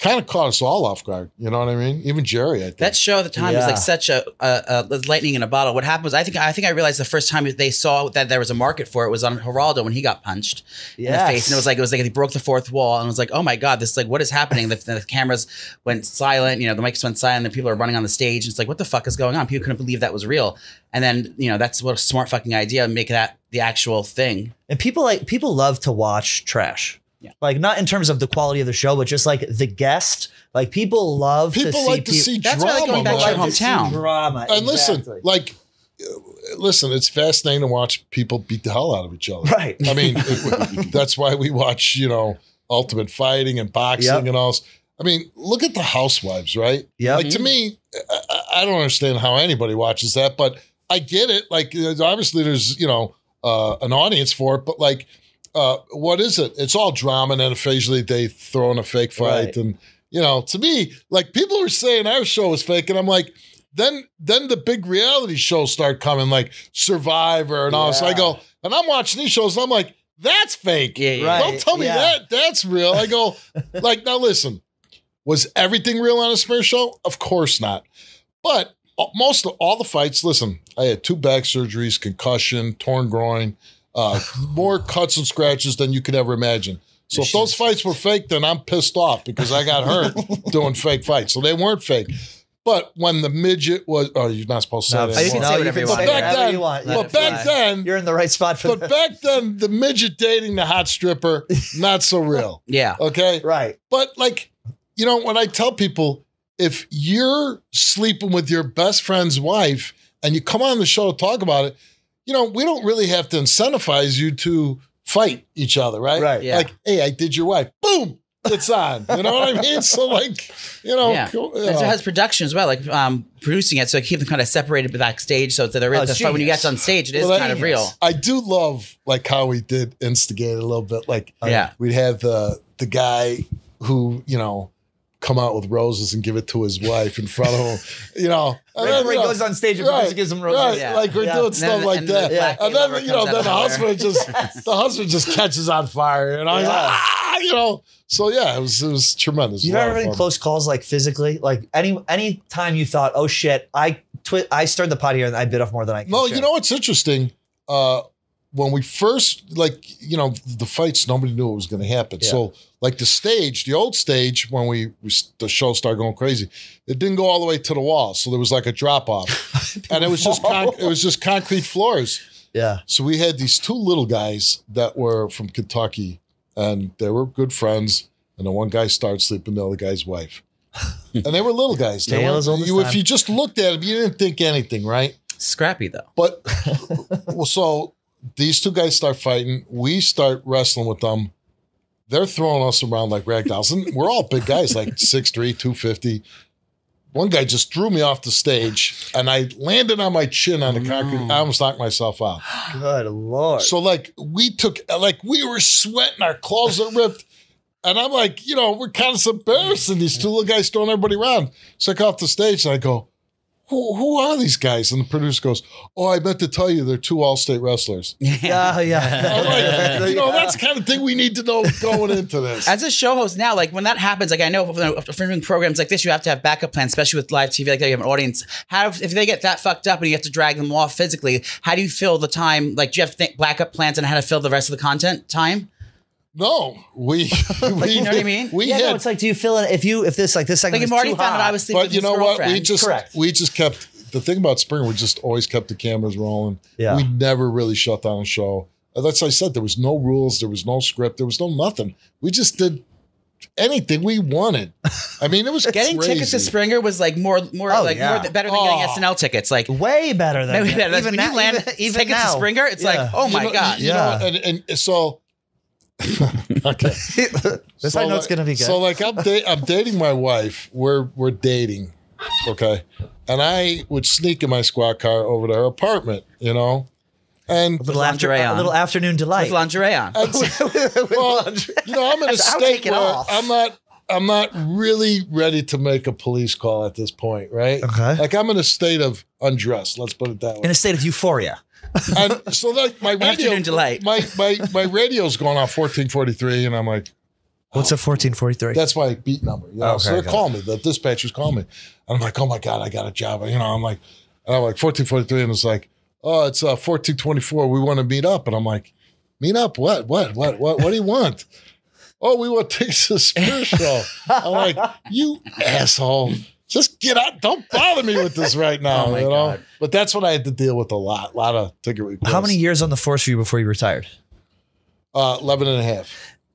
kind of caught us all off guard. You know what I mean? Even Jerry, I think. That show at the time was like such a lightning in a bottle. What happened was I think I realized the first time they saw that there was a market for it was on Geraldo when he got punched in the face, and it was like he broke the fourth wall, and it was like, oh my god, this is like what is happening? The cameras went silent, the mics went silent, and people are running on the stage. It's like what the fuck is going on? People couldn't believe that was real, and then that's what a smart fucking idea, make that the actual thing. And people love to watch trash. Yeah. Like not in terms of the quality of the show, but just like the guest. Like people love to see That's drama. why they going back to your hometown. Drama. And listen, it's fascinating to watch people beat the hell out of each other. Right. I mean, that's why we watch, Ultimate Fighting and boxing and all this. I mean, look at the Housewives, right? Yeah. Like to me, I don't understand how anybody watches that, but I get it. Like obviously there's, an audience for it, but like, what is it? It's all drama, and then occasionally they throw in a fake fight. Right. And, to me, like people were saying our show was fake, and I'm like, then the big reality shows start coming, like Survivor and all. So I go, and I'm watching these shows, and I'm like, that's fake. Yeah, right. Don't tell me that's real. I go, like, now listen, was everything real on a Smear show? Of course not. But most of all the fights, listen, I had 2 back surgeries, concussion, torn groin, more cuts and scratches than you could ever imagine. So if those fights were fake, then I'm pissed off because I got hurt doing fake fights. So they weren't fake. But when the midget was, you're not supposed to say that. You can say whatever you want. But back then, you're in the right spot for that. But back then, the midget dating the hot stripper, not so real. Yeah. Okay? Right. But like, when I tell people, if you're sleeping with your best friend's wife and you come on the show to talk about it, we don't really have to incentivize you to fight each other, right? Right. Yeah. Like, hey, I did your wife. Boom. It's on. You know what I mean? So like, That's what has production as well, like producing it. So keep them kind of separated backstage. So they're when you get on stage, it is kind of real. I do love like how we did instigate it a little bit. Like, we'd have the guy who, come out with roses and give it to his wife in front of him, And then, he goes on stage and gives him roses. Right. Yeah. Like we're doing stuff like that. And then, then the husband just catches on fire. And I'm like, So it was tremendous. You never have any close calls, like physically? Like any time you thought, oh shit, I stirred the pot here and I bit off more than I can. No, what's interesting? When we first, the fights, nobody knew it was going to happen. Yeah. So, like the old stage, when the show started going crazy, it didn't go all the way to the wall. So there was like a drop off, and it was just concrete floors. Yeah. So we had these 2 little guys that were from Kentucky, and they were good friends. And the one guy started sleeping with the other guy's wife, and they were little guys. If you just looked at them, you didn't think anything, right? Scrappy though. But so. These 2 guys start fighting. We start wrestling with them. They're throwing us around like rag dolls. And we're all big guys, like 6'3", 250. One guy just threw me off the stage, and I landed on my chin on the concrete. I almost knocked myself out. Good Lord. So, we were sweating. Our clothes are ripped. And I'm like, we're kind of embarrassing. These 2 little guys throwing everybody around. So I go off the stage, and I go, who are these guys? And the producer goes, oh, I meant to tell you they're 2 all-state wrestlers. Yeah. I'm like, that's the kind of thing we need to know going into this. As a show host now, like when that happens, like I know for doing programs like this, you have to have backup plans, especially with live TV, like that you have an audience. If they get that fucked up and you have to drag them off physically, how do you fill the time? Like, do you have to think backup plans and how to fill the rest of the content time? No, we you know what I mean? It's like, do you fill in if this segment like if Marty found out I was sleeping with his girlfriend. We just kept the thing about Springer. We just always kept the cameras rolling. Yeah, we never really shut down a show. That's what I said. There was no rules. There was no script. There was no nothing. We just did anything we wanted. I mean, it was getting crazy. tickets to Springer was like more better than getting SNL tickets. Like way better than even now. Even tickets to Springer, it's like, oh my god. And so. Okay, this I know it's gonna be good. So like I'm dating my wife. We're dating, okay, and I would sneak in my squad car over to her apartment, and a little afternoon delight with lingerie on. Well, I'm in a state where I'm not really ready to make a police call at this point, right? Okay, like I'm in a state of undress. Let's put it that way. In a state of euphoria. And so like my radio, delight. my radio's going off 1443, and I'm like, What's a 1443? That's my beat number. You know? Okay, So they're got calling me. The dispatchers call me. And I'm like, oh my God, I got a job. You know, I'm like 1443. And it's like, oh, it's 1424. We want to meet up. And I'm like, meet up? What do you want? Oh, we want to take to the Spirit Show. I'm like, you asshole. Just get out. Don't bother me with this right now. Oh my you know? God. But that's what I had to deal with a lot of ticket requests. How many years on the force were you before you retired? 11 and a half.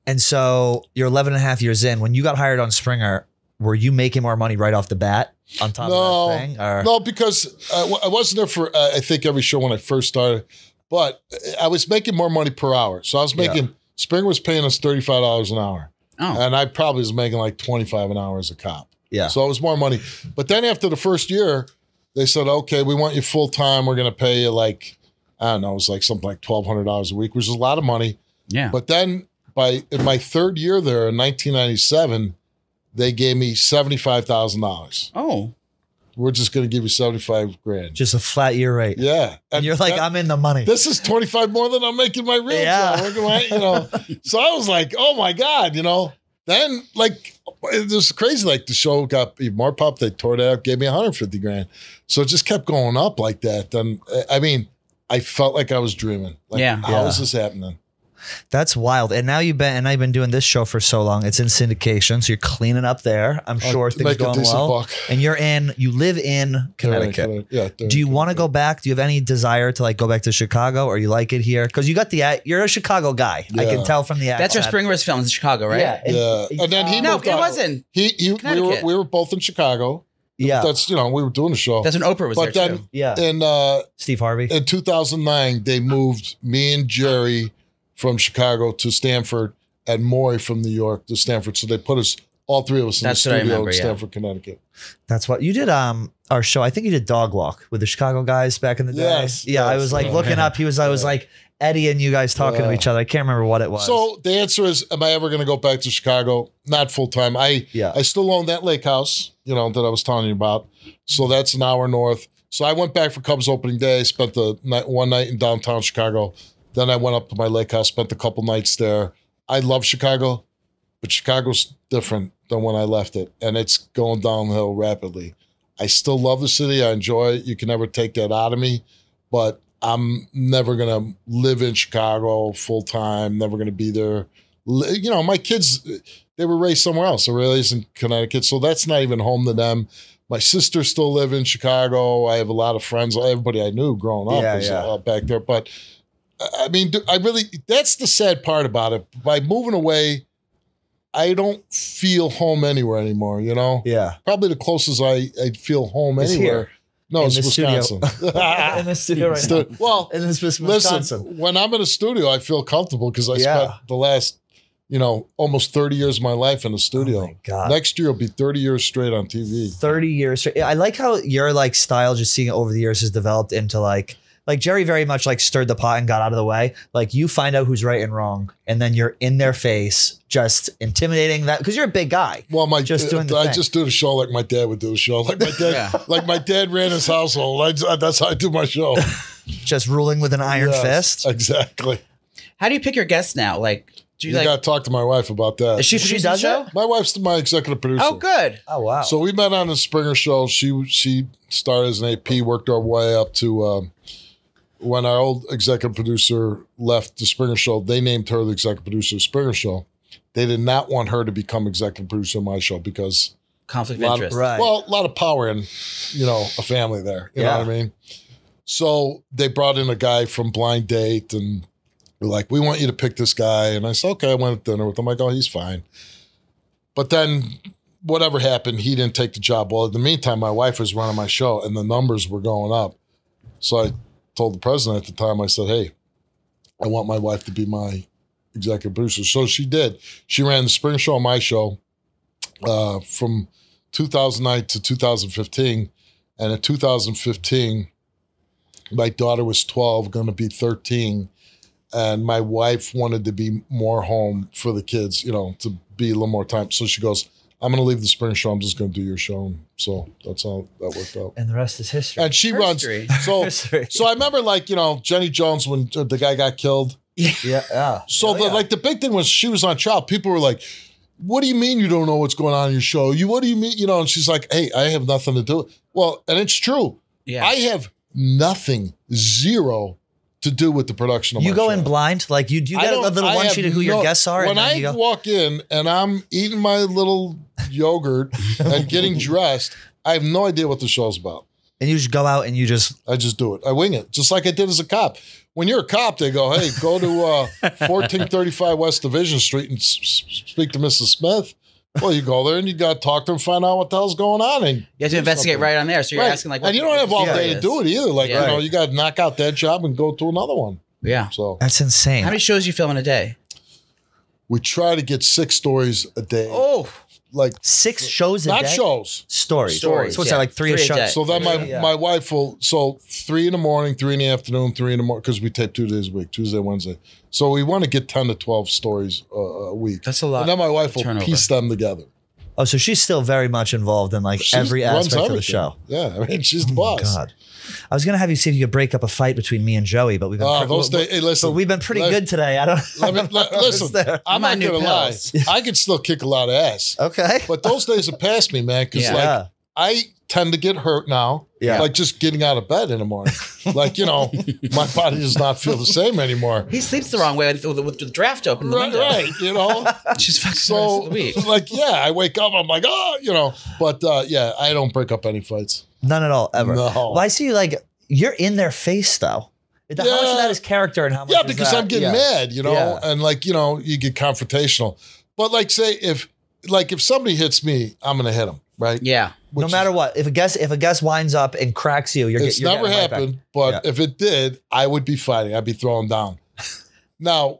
And so you're 11 and a half years in. When you got hired on Springer, were you making more money right off the bat on top of that thing? Or? No, because I wasn't there for, I think, every show when I first started. But I was making more money per hour. So I was making, Springer was paying us $35 an hour. Oh. And I probably was making like $25 an hour as a cop. Yeah. So it was more money. But then after the first year, they said, okay, we want you full time. We're going to pay you like, I don't know, it was like something like $1,200 a week, which is a lot of money. Yeah. But then in my third year there in 1997, they gave me $75,000. Oh. We're just going to give you 75 grand. Just a flat year rate. Yeah. And you're like, I'm in the money. This is 25 more than I'm making my real job. You know? So I was like, oh my God, you know. Then like it was crazy. Like the show got even more pop. They tore it out, gave me 150 grand. So it just kept going up like that. Then I mean, I felt like I was dreaming. Like, how is this happening? That's wild. And now you've been doing this show for so long. It's in syndication, so you're cleaning up there. I'm sure things going well. Buck. And you live in Connecticut. Yeah. Do you want to go back? Do you have any desire to like go back to Chicago, or you like it here? Because you're a Chicago guy. I can tell from the accent. That's where Springer was filmed in Chicago, right? Yeah. And then he moved it out. wasn't. We were both in Chicago. Yeah. That's, we were doing the show. That's when Oprah was there too. Yeah. And Steve Harvey. In 2009, they moved me and Jerry from Chicago to Stanford and Maury from New York to Stanford. So they put us, all three of us, in the studio in Stanford, Connecticut. That's what you did. Our show. I think you did Dog Walk with the Chicago guys back in the day. Yes. Yeah. I was like looking up. I was like Eddie and you guys talking to each other. I can't remember what it was. So the answer is, am I ever going to go back to Chicago? Not full time. I still own that lake house, that I was telling you about. So that's an hour north. So I went back for Cubs opening day. Spent one night in downtown Chicago. Then I went up to my lake house, spent a couple nights there. I love Chicago, but Chicago's different than when I left it, and it's going downhill rapidly. I still love the city. I enjoy it. You can never take that out of me, but I'm never going to live in Chicago full time, never going to be there. My kids, they were raised somewhere else. They were raised in Connecticut, so that's not even home to them. My sisters still live in Chicago. I have a lot of friends. Everybody I knew growing up was back there, but I mean, that's the sad part about it. By moving away, I don't feel home anywhere anymore, Yeah. Probably the closest I feel home anywhere. Here. No, it's Wisconsin. In the studio right now. Well, in Wisconsin. Listen, when I'm in a studio, I feel comfortable because I spent the last, almost 30 years of my life in the studio. Oh my God. Next year will be 30 years straight on TV. 30 years straight. I like how your style, just seeing it over the years, has developed into like Jerry very much stirred the pot and got out of the way. Like you find out who's right and wrong, and then you're in their face, just intimidating that because you're a big guy. Well, I just do the show like my dad would do the show. Like my dad, like my dad ran his household. That's how I do my show. Just ruling with an iron fist. Exactly. How do you pick your guests now? Do you got to talk to my wife about that. Is she does the show? My wife's my executive producer. Oh, good. Oh, wow. So we met on the Springer Show. She started as an AP, worked our way up to when our old executive producer left the Springer Show, they named her the executive producer of Springer Show. They did not want her to become executive producer of my show because conflict of interest. Right. Well, a lot of power in, a family there. You know what I mean? So they brought in a guy from Blind Date and were like, we want you to pick this guy. And I said, okay, I went to dinner with him. I'm like, oh, he's fine. But then whatever happened, he didn't take the job. Well, in the meantime, my wife was running my show and the numbers were going up. So I told the president at the time, I said, hey, I want my wife to be my executive producer. So she did. She ran the Spring Show and my show from 2009 to 2015. And in 2015, my daughter was 12, going to be 13. And my wife wanted to be more home for the kids, to be a little more time. So she goes, I'm going to leave the Spring Show. I'm just going to do your show. And so that's how that worked out. And the rest is history. And she runs. So I remember Jenny Jones when the guy got killed. Yeah. So the big thing was she was on trial. People were like, what do you mean you don't know what's going on in your show? What do you mean? You know, and she's like, hey, I have nothing to do. Well, and it's true. Yeah. I have nothing, zero to do with the production of my You go show. in blind? Like you get a little one sheet of who your guests are? When I walk in and I'm eating my little yogurt and getting dressed, I have no idea what the show's about. And you just go out and I just do it. I wing it, just like I did as a cop. When you're a cop, they go, hey, go to 1435 West Division Street and speak to Mrs. Smith. Well, you go there and you got to talk to them, find out what the hell's going on. And you have to investigate right on there. So you're asking like, and you don't have all day to do it either. Like, Yeah. you know, you got to knock out that job and go to another one. Yeah. So That's insane. How many shows you film in a day? we try to get 6 stories a day. Oh, Like 6 shows a not day? shows. Stories. Stories, So what's yeah. that, like 3 a 3 a show? day. So then my wife will, 3 in the morning, 3 in the afternoon, 3 in the morning, because we tape 2 days a week, Tuesday, Wednesday. So we want to get 10 to 12 stories a week. that's a lot. And then my wife will turnover. piece them together. Oh, so she's still very much involved in like She every runs aspect of the everything. show. Yeah, I mean, she's the boss. God. I was gonna have you see if you could break up a fight between me and Joey, but we've been Hey, listen. but we've been pretty good today. I don't. Listen, there. I'm My not new going to lie. pills. I could still kick a lot of ass. Okay. But those days have passed me, man, because Yeah. I tend to get hurt now. Yeah. Like just getting out of bed in the morning. Like, you know, my body does not feel the same anymore. He sleeps the wrong way with the draft open. In the Right, window. right, you know. She's fucking So, the week. like, yeah, I wake up, I'm like, oh, you know. But yeah, I don't break up any fights. None at all ever. No. Well, I see you like you're in their face though. How much of that is character and how much? Yeah, is because that? I'm getting mad, you know, Yeah. and like, you know, you get confrontational. But like, say if somebody hits me, I'm gonna hit them, right? Yeah. No matter what, if a guest winds up and cracks you, you're It's you're never getting right back. happened, but Yeah. if it did, I would be fighting. I'd be throwing down. Now,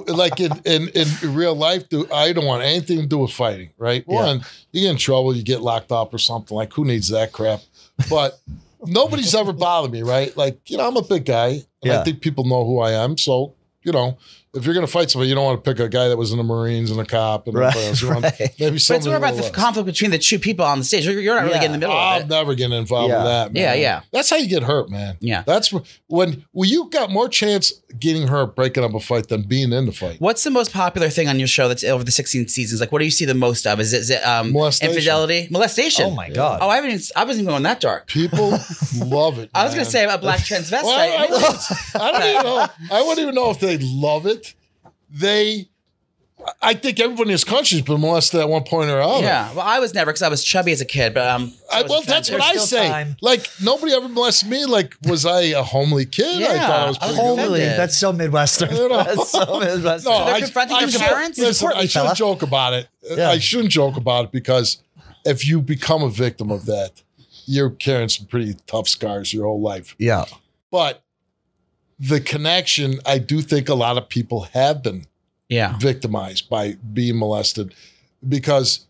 like in real life, I don't want anything to do with fighting, right? Yeah. One, you get in trouble, you get locked up or something. Like, who needs that crap? But nobody's ever bothered me, right? Like, you know, I'm a big guy, and Yeah. I think people know who I am. So, you know, if you're going to fight somebody, you don't want to pick a guy that was in the Marines and a cop and everybody else. You want right. maybe But it's somebody more a about little the less. conflict between the two people on the stage. You're not really getting in the middle of I'm it. never getting involved Yeah. with that, man. Yeah, yeah. That's how you get hurt, man. Yeah. That's when you got more chance getting hurt breaking up a fight than being in the fight. What's the most popular thing on your show that's over the 16 seasons? Like, what do you see the most of? Is it Molestation. infidelity? Molestation. Oh my god. Oh, I wasn't even going that dark. People love it. I was going man. to say about black transvestite. Well, I don't even know. I wouldn't even know if they love it. I think everybody in this country's been molested at one point or another. Yeah. Well, I was never because I was chubby as a kid, but Well, that's what I There's still say. time. Like, nobody ever molested me. Like, was I a homely kid? I Yeah, thought I was I was pretty good. Homely, offended. that's so Midwestern. You know? That's so Midwestern. No, they're confronting your parents? Listen, Support me, I shouldn't fella. joke about it. Yeah. I shouldn't joke about it because if you become a victim of that, you're carrying some pretty tough scars your whole life. Yeah. But the connection, I do think a lot of people have been yeah. victimized by being molested because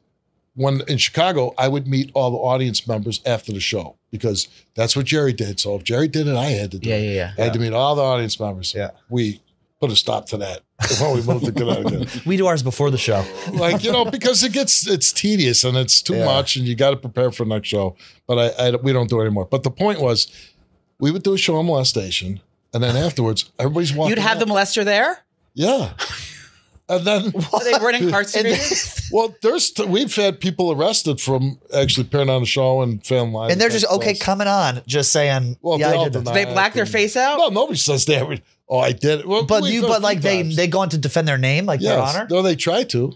when in Chicago, I would meet all the audience members after the show because that's what Jerry did. So if Jerry did it, I had to do it. Yeah. I had to meet all the audience members. Yeah. We put a stop to that when we moved to Connecticut. We do ours before the show. Like, you know, because it's tedious and it's too Yeah. much and you got to prepare for the next show. But we don't do it anymore. But the point was, we would do a show on molestation and then afterwards, everybody's walking You'd have out. the molester there? Yeah. And then, They weren't incarcerated? well, we've had people arrested from actually appearing on the show and film live. And they're just okay coming on, just saying, Well, yeah, they I all did that. deny They black their face out? No, nobody says they ever. Oh, I did it. Well, But we've done a like few they times. go on to defend their name, like their Yes. honor. No, they try to.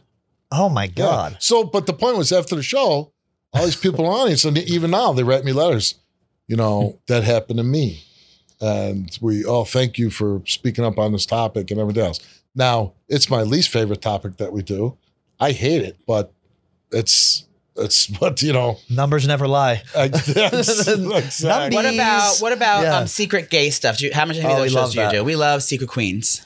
Oh my Yeah. god. So, but the point was after the show, all these people in the audience, and even now they write me letters. You know, that happened to me. And thank you for speaking up on this topic and everything else. Now, it's my least favorite topic that we do. I hate it, but it's what, you know. Numbers never lie. Exactly. What about Yeah. secret gay stuff? How much of Oh, we those love shows do you that. do? We love Secret Queens.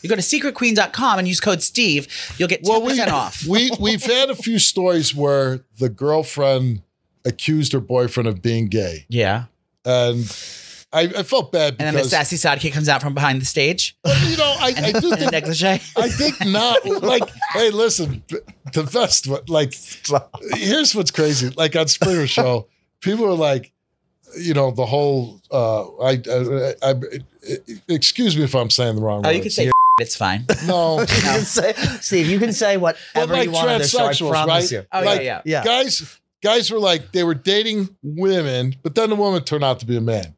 You go to secretqueen.com and use code Steve. You'll get 10% off. We've had a few stories where the girlfriend accused her boyfriend of being gay. Yeah. And I felt bad And then the because, sassy sidekick comes out from behind the stage you know, I do in a think negligee. I think not. Like, hey, listen, the best. Like, here's what's crazy. Like on Springer's show, people are like, you know, the whole. Excuse me if I'm saying the wrong Oh, words. you could say it's fine. No. You can say, Steve, you can say But whatever like you want on this show. I transsexuals, promise right? you. Oh, Like, yeah. Guys were like, they were dating women, but then the woman turned out to be a man.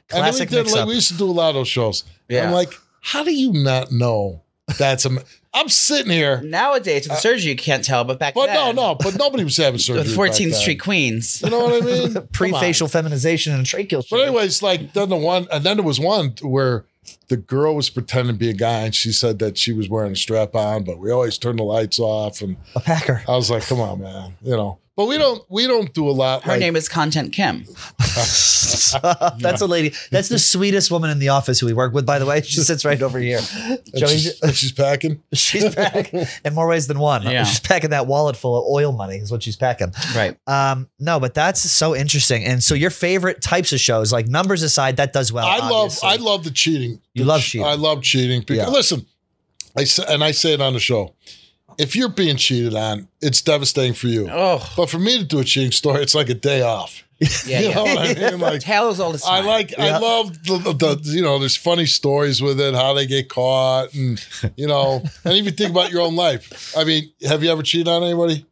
Classic and then mix-up. we used to do a lot of those shows. Yeah. I'm like, how do you not know that's a? I'm sitting here, Nowadays, with the surgery, you can't tell, but back but then. but nobody was having surgery. With back 14th then. Street Queens. You know what I mean? Pre-facial feminization and tracheal. But anyways, like then there was one where the girl was pretending to be a guy, and she said that she was wearing a strap on, but we always turn the lights off, and a Packer. I was like, come on, man, you know. But we don't do a lot. Her name is Content Kim. That's a lady. That's the sweetest woman in the office who we work with, by the way. She sits right over here. She's packing. She's packing in more ways than one. Yeah. She's packing that wallet full of oil money is what she's packing. Right. No, but that's so interesting. And so your favorite types of shows, like numbers aside, that does well. I love the cheating. You love cheating. I love cheating. Because, Yeah. listen, I say it on the show. If you're being cheated on, it's devastating for you. Oh. But for me to do a cheating story, it's like a day off. Yeah, You know yeah. what I mean? Like, Taylor's all the time. I love the there's funny stories with it, how they get caught, and and even think about your own life. I mean, have you ever cheated on anybody?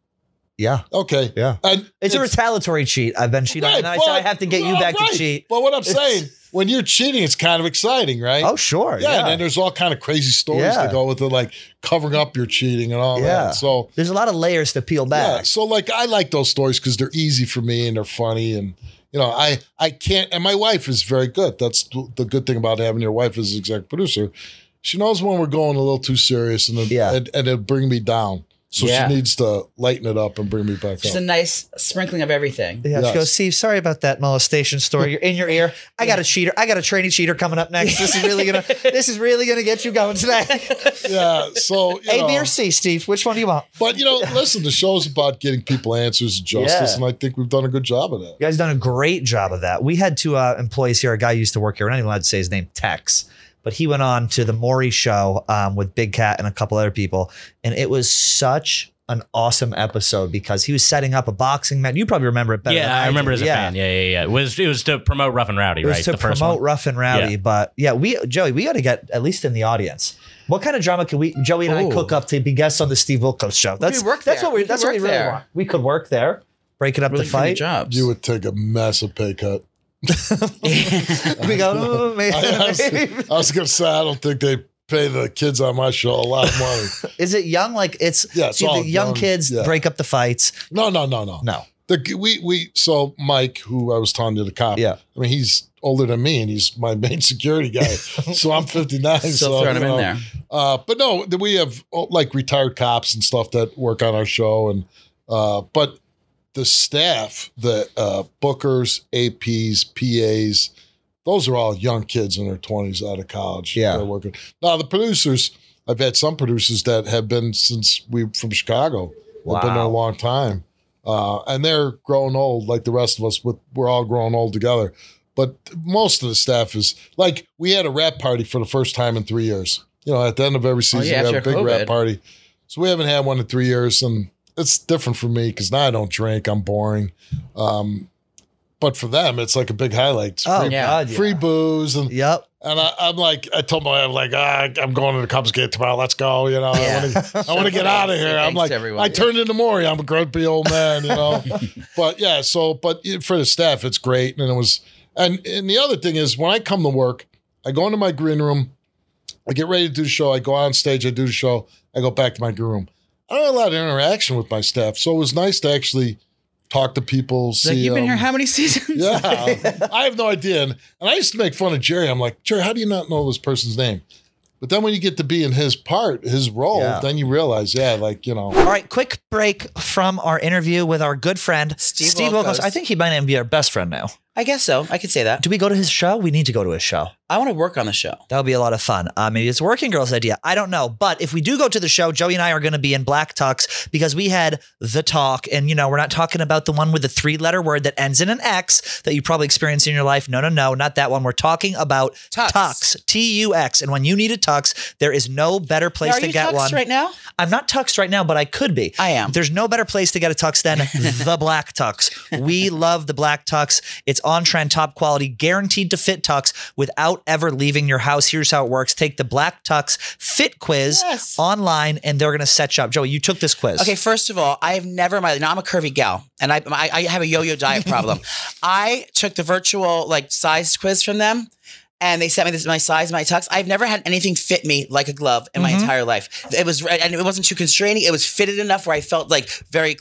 Yeah. Okay. Yeah. And It's a retaliatory cheat. I've been cheated on. Right, And I said I but- have to get you back right. to cheat. But what I'm saying, when you're cheating, it's kind of exciting, right? Oh, sure. Yeah, Yeah. and then there's all kind of crazy stories Yeah. to go with it, like covering up your cheating and all Yeah. that. So There's a lot of layers to peel yeah, back. so like I like those stories because they're easy for me and they're funny, and I can't. And my wife is very good. That's the good thing about having your wife as executive producer. She knows when we're going a little too serious, and it'll bring me down. So Yeah. she needs to lighten it up and bring me back Just up. a nice sprinkling of everything. Yeah, Yes. she goes, Steve, sorry about that molestation story. You're in your ear. I got a cheater. I got a trainee cheater coming up next. This is really gonna get you going today. Yeah. So A, B, or C, Steve? Which one do you want? but listen, the show's about getting people answers and justice, Yeah. and I think we've done a good job of that. You guys done a great job of that. We had two employees here. A guy who used to work here. We're not even allowed to say his name, Tex. But he went on to the Maury show with Big Cat and a couple other people. And it was such an awesome episode because he was setting up a boxing match. You probably remember it better than Yeah, I remember do. as a fan. Yeah. It was to promote Rough and Rowdy, It was right? to The first promote one. Rough and Rowdy. Yeah. But yeah, Joey, we got to get at least in the audience. What kind of drama can Joey and I cook up to be guests on the Steve Wilkos show? That's work that's there. what we We that's could what we work really there. want. We could work there, break it up Really to funny fight. jobs. You would take a massive pay cut. We go, oh, maybe. I was going to say, I don't think they pay the kids on my show a lot of money. Is it young? Like it's It's see, all the young kids yeah. break up the fights. No. No. So Mike, who I was telling you, the cop. Yeah. I mean, he's older than me, and he's my main security guy. So I'm 59. Still so, throwing him in there. But no, we have like retired cops and stuff that work on our show, and but the staff, the bookers, APs, PAs, those are all young kids in their 20s out of college. Yeah. They're working. Now the producers, I've had some producers that have been from Chicago. They've been there a long time. And they're growing old like the rest of us. We're all growing old together. But most of the staff is like, we had a rap party for the first time in 3 years. At the end of every season, we have a after big rap COVID. party. So we haven't had one in 3 years. And it's different for me because now I don't drink. I'm boring. But for them, it's like a big highlight. It's Oh free, God, yeah. free booze. And Yep. and I told my wife, I'm going to the Cubs game tomorrow. Let's go. Yeah. I want to get out of here. Say I'm thanks like, to everyone. I turned into Maury. I'm a grumpy old man, But yeah, but for the staff, it's great. And and the other thing is when I come to work, I go into my green room, I get ready to do the show. I go on stage, I do the show, I go back to my green room. I don't have a lot of interaction with my staff. So it was nice to actually talk to people. See, Like, you've been here how many seasons? yeah, I have no idea. And I used to make fun of Jerry. I'm like, Jerry, how do you not know this person's name? But then when you get to be in his role, Yeah. then you realize, All right, quick break from our interview with our good friend, Steve Wilkos. I think he might even be our best friend now. I guess so. I could say that. Do we go to his show? We need to go to his show. I want to work on the show. That would be a lot of fun. Maybe it's a working girl's idea. I don't know. But if we do go to the show, Joey and I are going to be in Black Tux because we had the talk. And, we're not talking about the one with the 3-letter word that ends in an X that you probably experienced in your life. No, not that one. We're talking about Tux, Tux. And when you need a tux, there is no better place Now, to get one. Are you tuxed right now? I'm not tuxed right now, but I could be. I am. There's no better place to get a tux than the Black Tux. We love the Black Tux. It's on trend, top quality, guaranteed to fit tux without without ever leaving your house. Here's how it works. Take the Black Tux Fit Quiz online, and they're going to set you up. Joey, you took this quiz. Okay, first of all, I have never, now I'm a curvy gal, and I have a yo-yo diet problem. I took the virtual size quiz from them, and they sent me my size, my tux. I've never had anything fit me like a glove in my entire life. And it wasn't too constraining. It was fitted enough where I felt very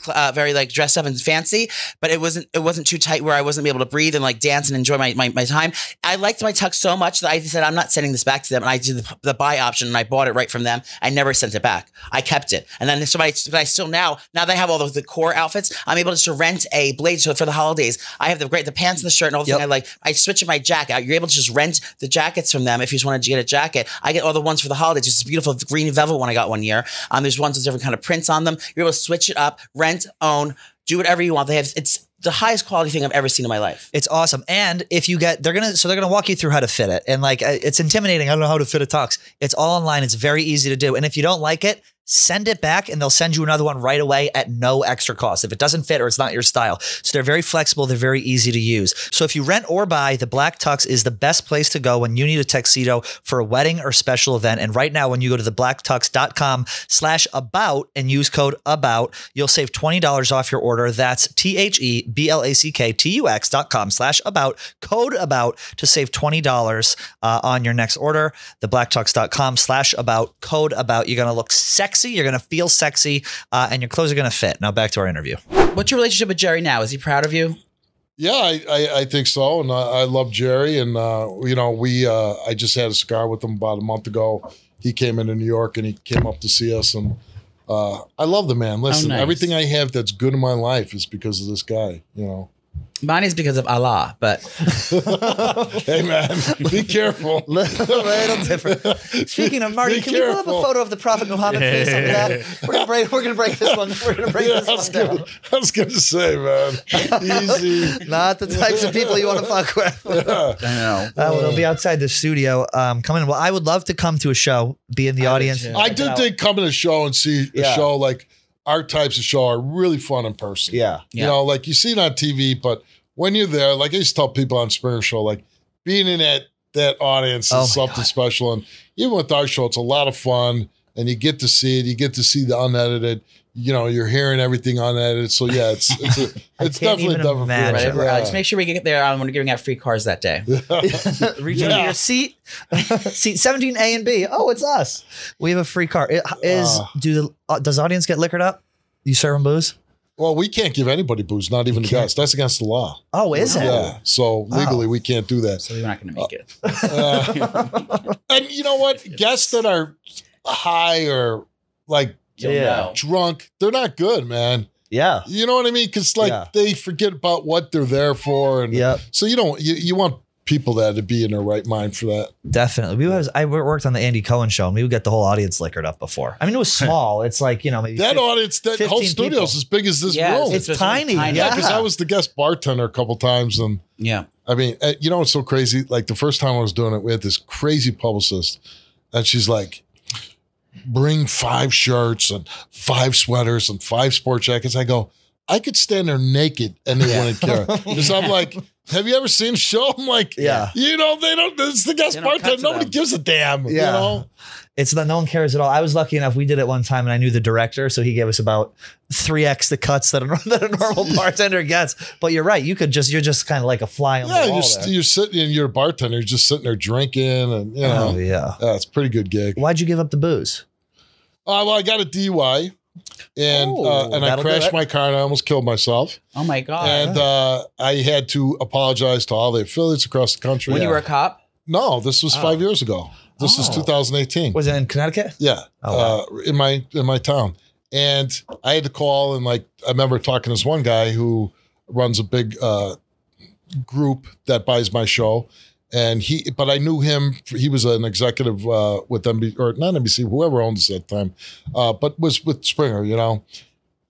dressed up and fancy, but it wasn't too tight where I wasn't able to breathe and dance and enjoy my time. I liked my tux so much that I said, I'm not sending this back to them. And I did the buy option, and I bought it right from them. I never sent it back. I kept it. And then but I still now that I have all the core outfits, I'm able to rent a blazer. So for the holidays, I have the pants and the shirt and all the thing I like. I switch in my jacket. You're able to just rent the jackets from them if you just wanted to get a jacket. I get all the ones for the holidays. Just a beautiful green velvet one I got one year. There's ones with different kind of prints on them. You're able to switch it up, rent, own, do whatever you want. It's the highest quality thing I've ever seen in my life. It's awesome. And if you they're gonna walk you through how to fit it. And it's intimidating. I don't know how to fit a tux. It's all online. It's very easy to do. And if you don't like it, send it back and they'll send you another one right away at no extra cost if it doesn't fit or it's not your style. So they're very flexible. They're very easy to use. So if you rent or buy, the Black Tux is the best place to go when you need a tuxedo for a wedding or special event. And right now, when you go to thebblacktux.com/about and use code ABOUT, you'll save $20 off your order. That's THEBLACKTUX.com/about, code ABOUT to save $20 on your next order. Thebblacktux.com/about, code ABOUT. You're going to look sexy. You're going to feel sexy, and your clothes are going to fit. Now back to our interview. What's your relationship with Jerry now? Is he proud of you? Yeah, I think so, and I love Jerry, and I just had a cigar with him about a month ago. He came into New York and he came up to see us, and I love the man. Listen, nice. Everything I have that's good in my life is because of this guy. Mine is because of Allah, but hey man, be careful. Little different. Speaking of Marty, can we pull up a photo of the Prophet Muhammad, please? Some of that. We're gonna break this one. We're gonna break this one down. I was gonna say, man, easy. Not the types of people you want to fuck with. Yeah. I know. They'll be outside the studio. Come in. Well, I would love to come to a show, be in the audience. I do think coming to a show and see a show like our types of show are really fun in person. Yeah. You you see it on TV, but when you're there, I used to tell people on Springer Show, being in that audience is something special. And even with our show, it's a lot of fun, and you get to see it. You get to see the unedited. You're hearing everything unedited. So yeah, it's definitely different. Just make sure we get there. We're giving out free cars that day. Reach into your seat, seat 17A and B. Oh, it's us. We have a free car. Does the audience get liquored up? You serve them booze? Well, we can't give anybody booze, not even the guests. That's against the law. Oh, is it? Yeah. So legally, we can't do that. So we're not going to make it. And you know what? Guests that are high or drunk, they're not good, man. Yeah. You know what I mean? Because they forget about what they're there for. And so you want people that to be in their right mind for that. Definitely. I worked on the Andy Cohen show, and we would get the whole audience liquored up before. I mean, it was small. It's maybe that audience, that whole studio is as big as this room. It's tiny. Yeah, because I was the guest bartender a couple times, and I mean, it's so crazy. The first time I was doing it, we had this crazy publicist, and she's like, "Bring 5 shirts and 5 sweaters and 5 sport jackets." I go, I could stand there naked and they wouldn't care. Because I'm like, have you ever seen a show? I'm like, they don't, it's the guest bartender. Nobody gives a damn, you know? It's that no one cares at all. I was lucky enough. We did it one time and I knew the director. So he gave us about 3x the cuts that a normal bartender gets. But you're right. You're just kind of like a fly on the wall. You're sitting and you're a bartender. You're just sitting there drinking and, it's a pretty good gig. Why'd you give up the booze? Well, I got a DUI. And I crashed my car and I almost killed myself. Oh my God. And I had to apologize to all the affiliates across the country. When you were a cop? No, this was 5 years ago. This is 2018. Was it in Connecticut? Yeah. Oh, wow. In my town. And I had to call and I remember talking to this one guy who runs a big group that buys my show. And but I knew him. He was an executive with NBC, or not NBC, whoever owned us at the time, but was with Springer, And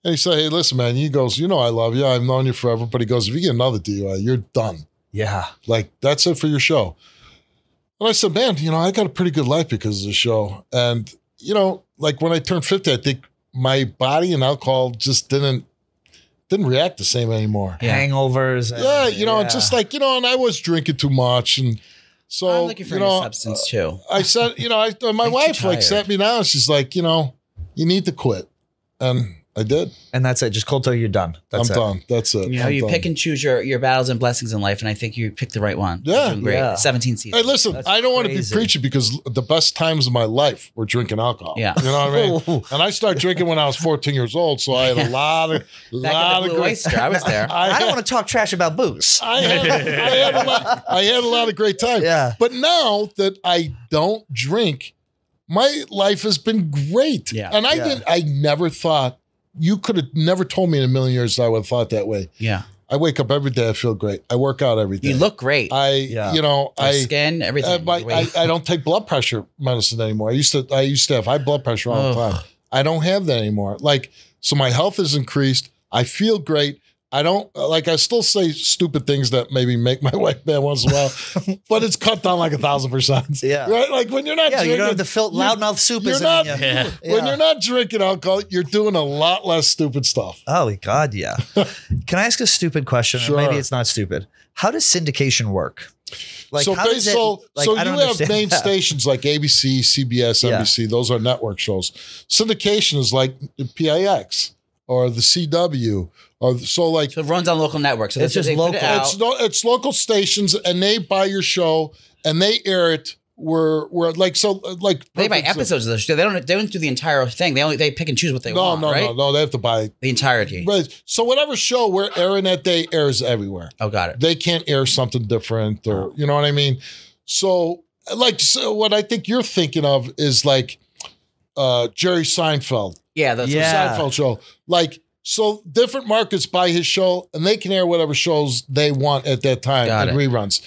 he said, "Hey, listen, man." He goes, "I love you. I've known you forever." But he goes, "If you get another DUI, you're done. Yeah, that's it for your show." And I said, "Man, I got a pretty good life because of the show." And when I turned 50, I think my body and alcohol just didn't react the same anymore. Hangovers. Just and I was drinking too much. And So I'm looking for any substance too. I said, my wife like sat me down. She's like, you need to quit, and I did. And that's it. Just cold toe, you're done. That's I'm done. That's it. You pick and choose your battles and blessings in life, and I think you picked the right one. Yeah. You're doing great. Yeah. 17 seasons. Hey, listen, That's I don't want to be crazy. preachy because the best times of my life were drinking alcohol. Yeah. You know what I mean? And I started drinking when I was 14 years old, so I had a lot of Back at the Blue Oyster, I was there. I don't want to talk trash about booze. I had a lot of great time. Yeah. But now that I don't drink, my life has been great. Yeah. And I never thought, you could have never told me in a million years that I would have thought that way. Yeah. I wake up every day, I feel great. I work out every day. You look great. Your Skin, everything. I don't take blood pressure medicine anymore. I used to have high blood pressure all the time. I don't have that anymore. So my health has increased. I feel great. I don't I still say stupid things that maybe make my wife mad once in a while, but it's cut down like 1,000%. Yeah. Right? Like when you're not drinking, you don't have the loudmouth soup you're isn't not, in you. When you're not drinking alcohol, you're doing a lot less stupid stuff. Oh, God, yeah. Can I ask a stupid question? Sure. Or maybe it's not stupid. How does syndication work? So how does it, you I don't have understand main that. stations like ABC, CBS, Yeah. NBC. Those are network shows. Syndication is like PIX or the CW. So it runs on local networks. So It's just they put local. it out. it's local stations, and they buy your show and they air it. They buy episodes of the show. They don't do the entire thing. They pick and choose what they want. Right? No. They have to buy The entirety. Right. So whatever show we're airing that day airs everywhere. Oh, got it. They can't air something different, or you know what I mean. So what I think you're thinking of is Jerry Seinfeld. Yeah, that's The Seinfeld show. So different markets buy his show and they can air whatever shows they want at that time Got and it. reruns.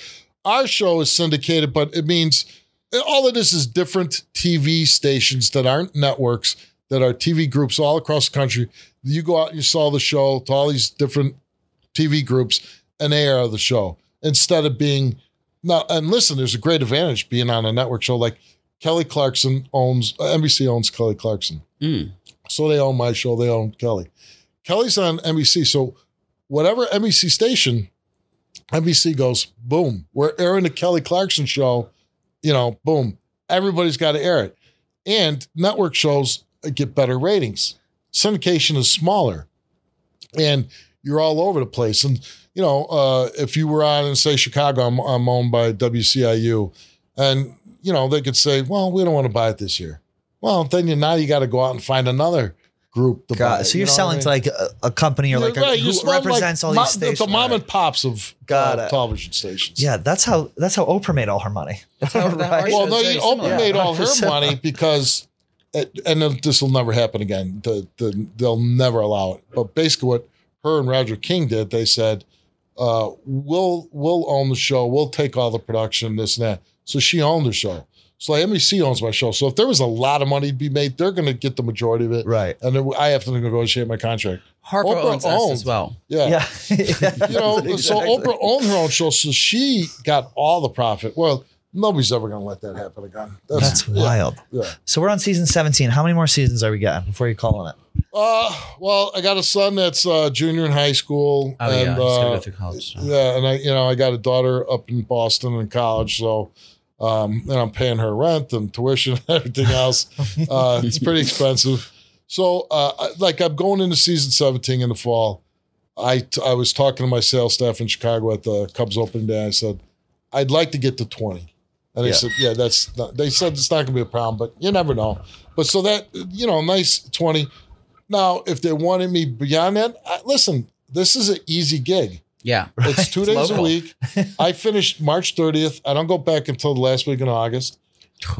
Our show is syndicated, but it means all of this is different TV stations that aren't networks, that are TV groups all across the country. You go out and you sell the show to all these different TV groups and they air the show instead of being now. And listen, there's a great advantage being on a network show. Like Kelly Clarkson NBC owns Kelly Clarkson. So they own my show. They own Kelly. Kelly's on NBC. So whatever NBC station, NBC goes, boom, we're airing the Kelly Clarkson show, boom. Everybody's got to air it. And network shows get better ratings. Syndication is smaller. And you're all over the place. And, if you were on, say, Chicago, I'm owned by WCIU. And, they could say, well, we don't want to buy it this year. Well, then now you got to go out and find another group to buy it. So you're selling to a company or who represents all these stations. The mom and pops of Got it. television stations. Yeah, that's how Oprah made all her money. Right. Well, no, Very Oprah similar. made all her 100%. money because, and this will never happen again. They'll never allow it. But basically, what her and Roger King did, they said, "We'll own the show. We'll take all the production, this and that." So she owned the show. So NBC owns my show. So if there was a lot of money to be made, they're going to get the majority of it. Right. And then I have to negotiate my contract. Harper Oprah owns us owned. as well. Yeah. So Exactly. Oprah owned her own show, so she got all the profit. Well, nobody's ever going to let that happen again. That's wild. Yeah. So we're on season 17. How many more seasons are we getting before you calling it? Well, I got a son that's junior in high school. Oh, and, yeah. He's got to go through college. So. Yeah, and I got a daughter up in Boston in college, so and I'm paying her rent and tuition and everything else. It's pretty expensive. So, I'm going into season 17 in the fall. I was talking to my sales staff in Chicago at the Cubs opening day. I said, I'd like to get to 20. And they said, yeah, they said it's not going to be a problem, but you never know. But so that, nice 20. Now, if they wanted me beyond that, listen, this is an easy gig. Yeah. It's 2 days local. a week. I finished March 30th. I don't go back until the last week in August.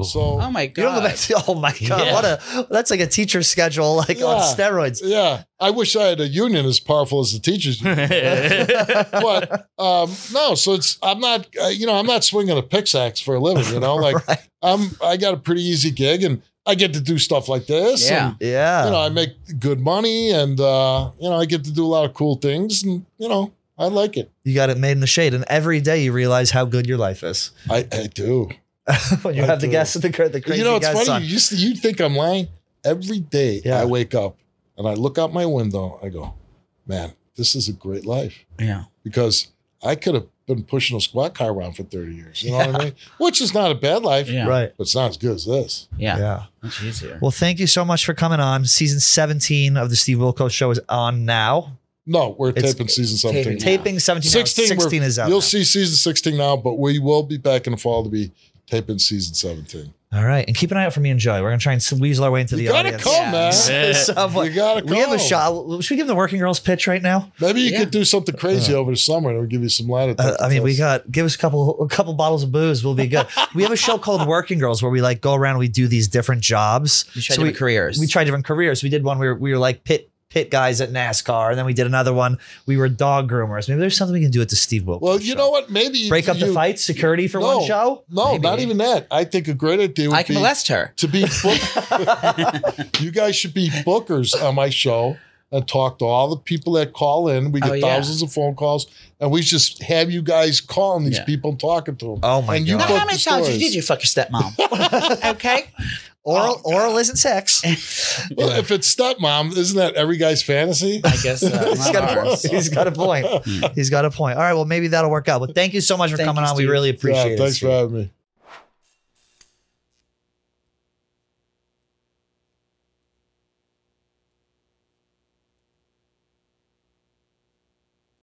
So, Oh my You don't go God. back to, oh my God. Yeah. That's like a teacher schedule, on steroids. yeah, I wish I had a union as powerful as the teachers. But no, so I'm not, I'm not swinging a pickaxe for a living. Right. I got a pretty easy gig, and I get to do stuff like this. Yeah. And, Yeah. I make good money, and I get to do a lot of cool things, and I like it. You got it made in the shade. And every day you realize how good your life is. I do. When you I have the do. guests, the crazy It's guests funny. on. You think I'm lying? Every day Yeah. I wake up and I look out my window. I go, man, this is a great life Yeah. because I could have been pushing a squat car around for 30 years. You know what I mean? Which is not a bad life, Right. but it's not as good as this. Yeah. Much easier. Well, thank you so much for coming on. Season 17 of the Steve Wilkos Show is on now. No, we're It's taping season 17. Taping 17. 16 is out. You'll now. see season 16 now, but we will be back in the fall to be taping season 17. All right. And keep an eye out for me and Joey. We're going to try and weasel our way into You the gotta audience. come, man. Somewhat. You gotta come. We have a shot. Should we give the working girls pitch right now? Maybe you could do something crazy over the summer and we'll give you some ladder. I mean, give us a couple bottles of booze. We'll be good. We have a show called Working Girls where we like go around and we do these different jobs. We try different careers. We try different careers. We did one where we were like pit guys at NASCAR, and then we did another one. We were dog groomers. Maybe there's something we can do at the Steve Wilkos. Well, you know what? Maybe break up the fights, security for one show. No, not even that. I think a great idea would I can molest her. to be you guys should be bookers on my show and talk to all the people that call in. We get thousands of phone calls, and we just have you guys calling these people and talking to them. Oh my and you God. book How many the times stories. did you fuck your stepmom? Okay. Oral isn't sex. Well, if it's stepmom, isn't that every guy's fantasy? I guess He's got a point. He's got a point. All right. Well, maybe that'll work out. But thank you so much for coming on. We really appreciate it. Thanks for having me.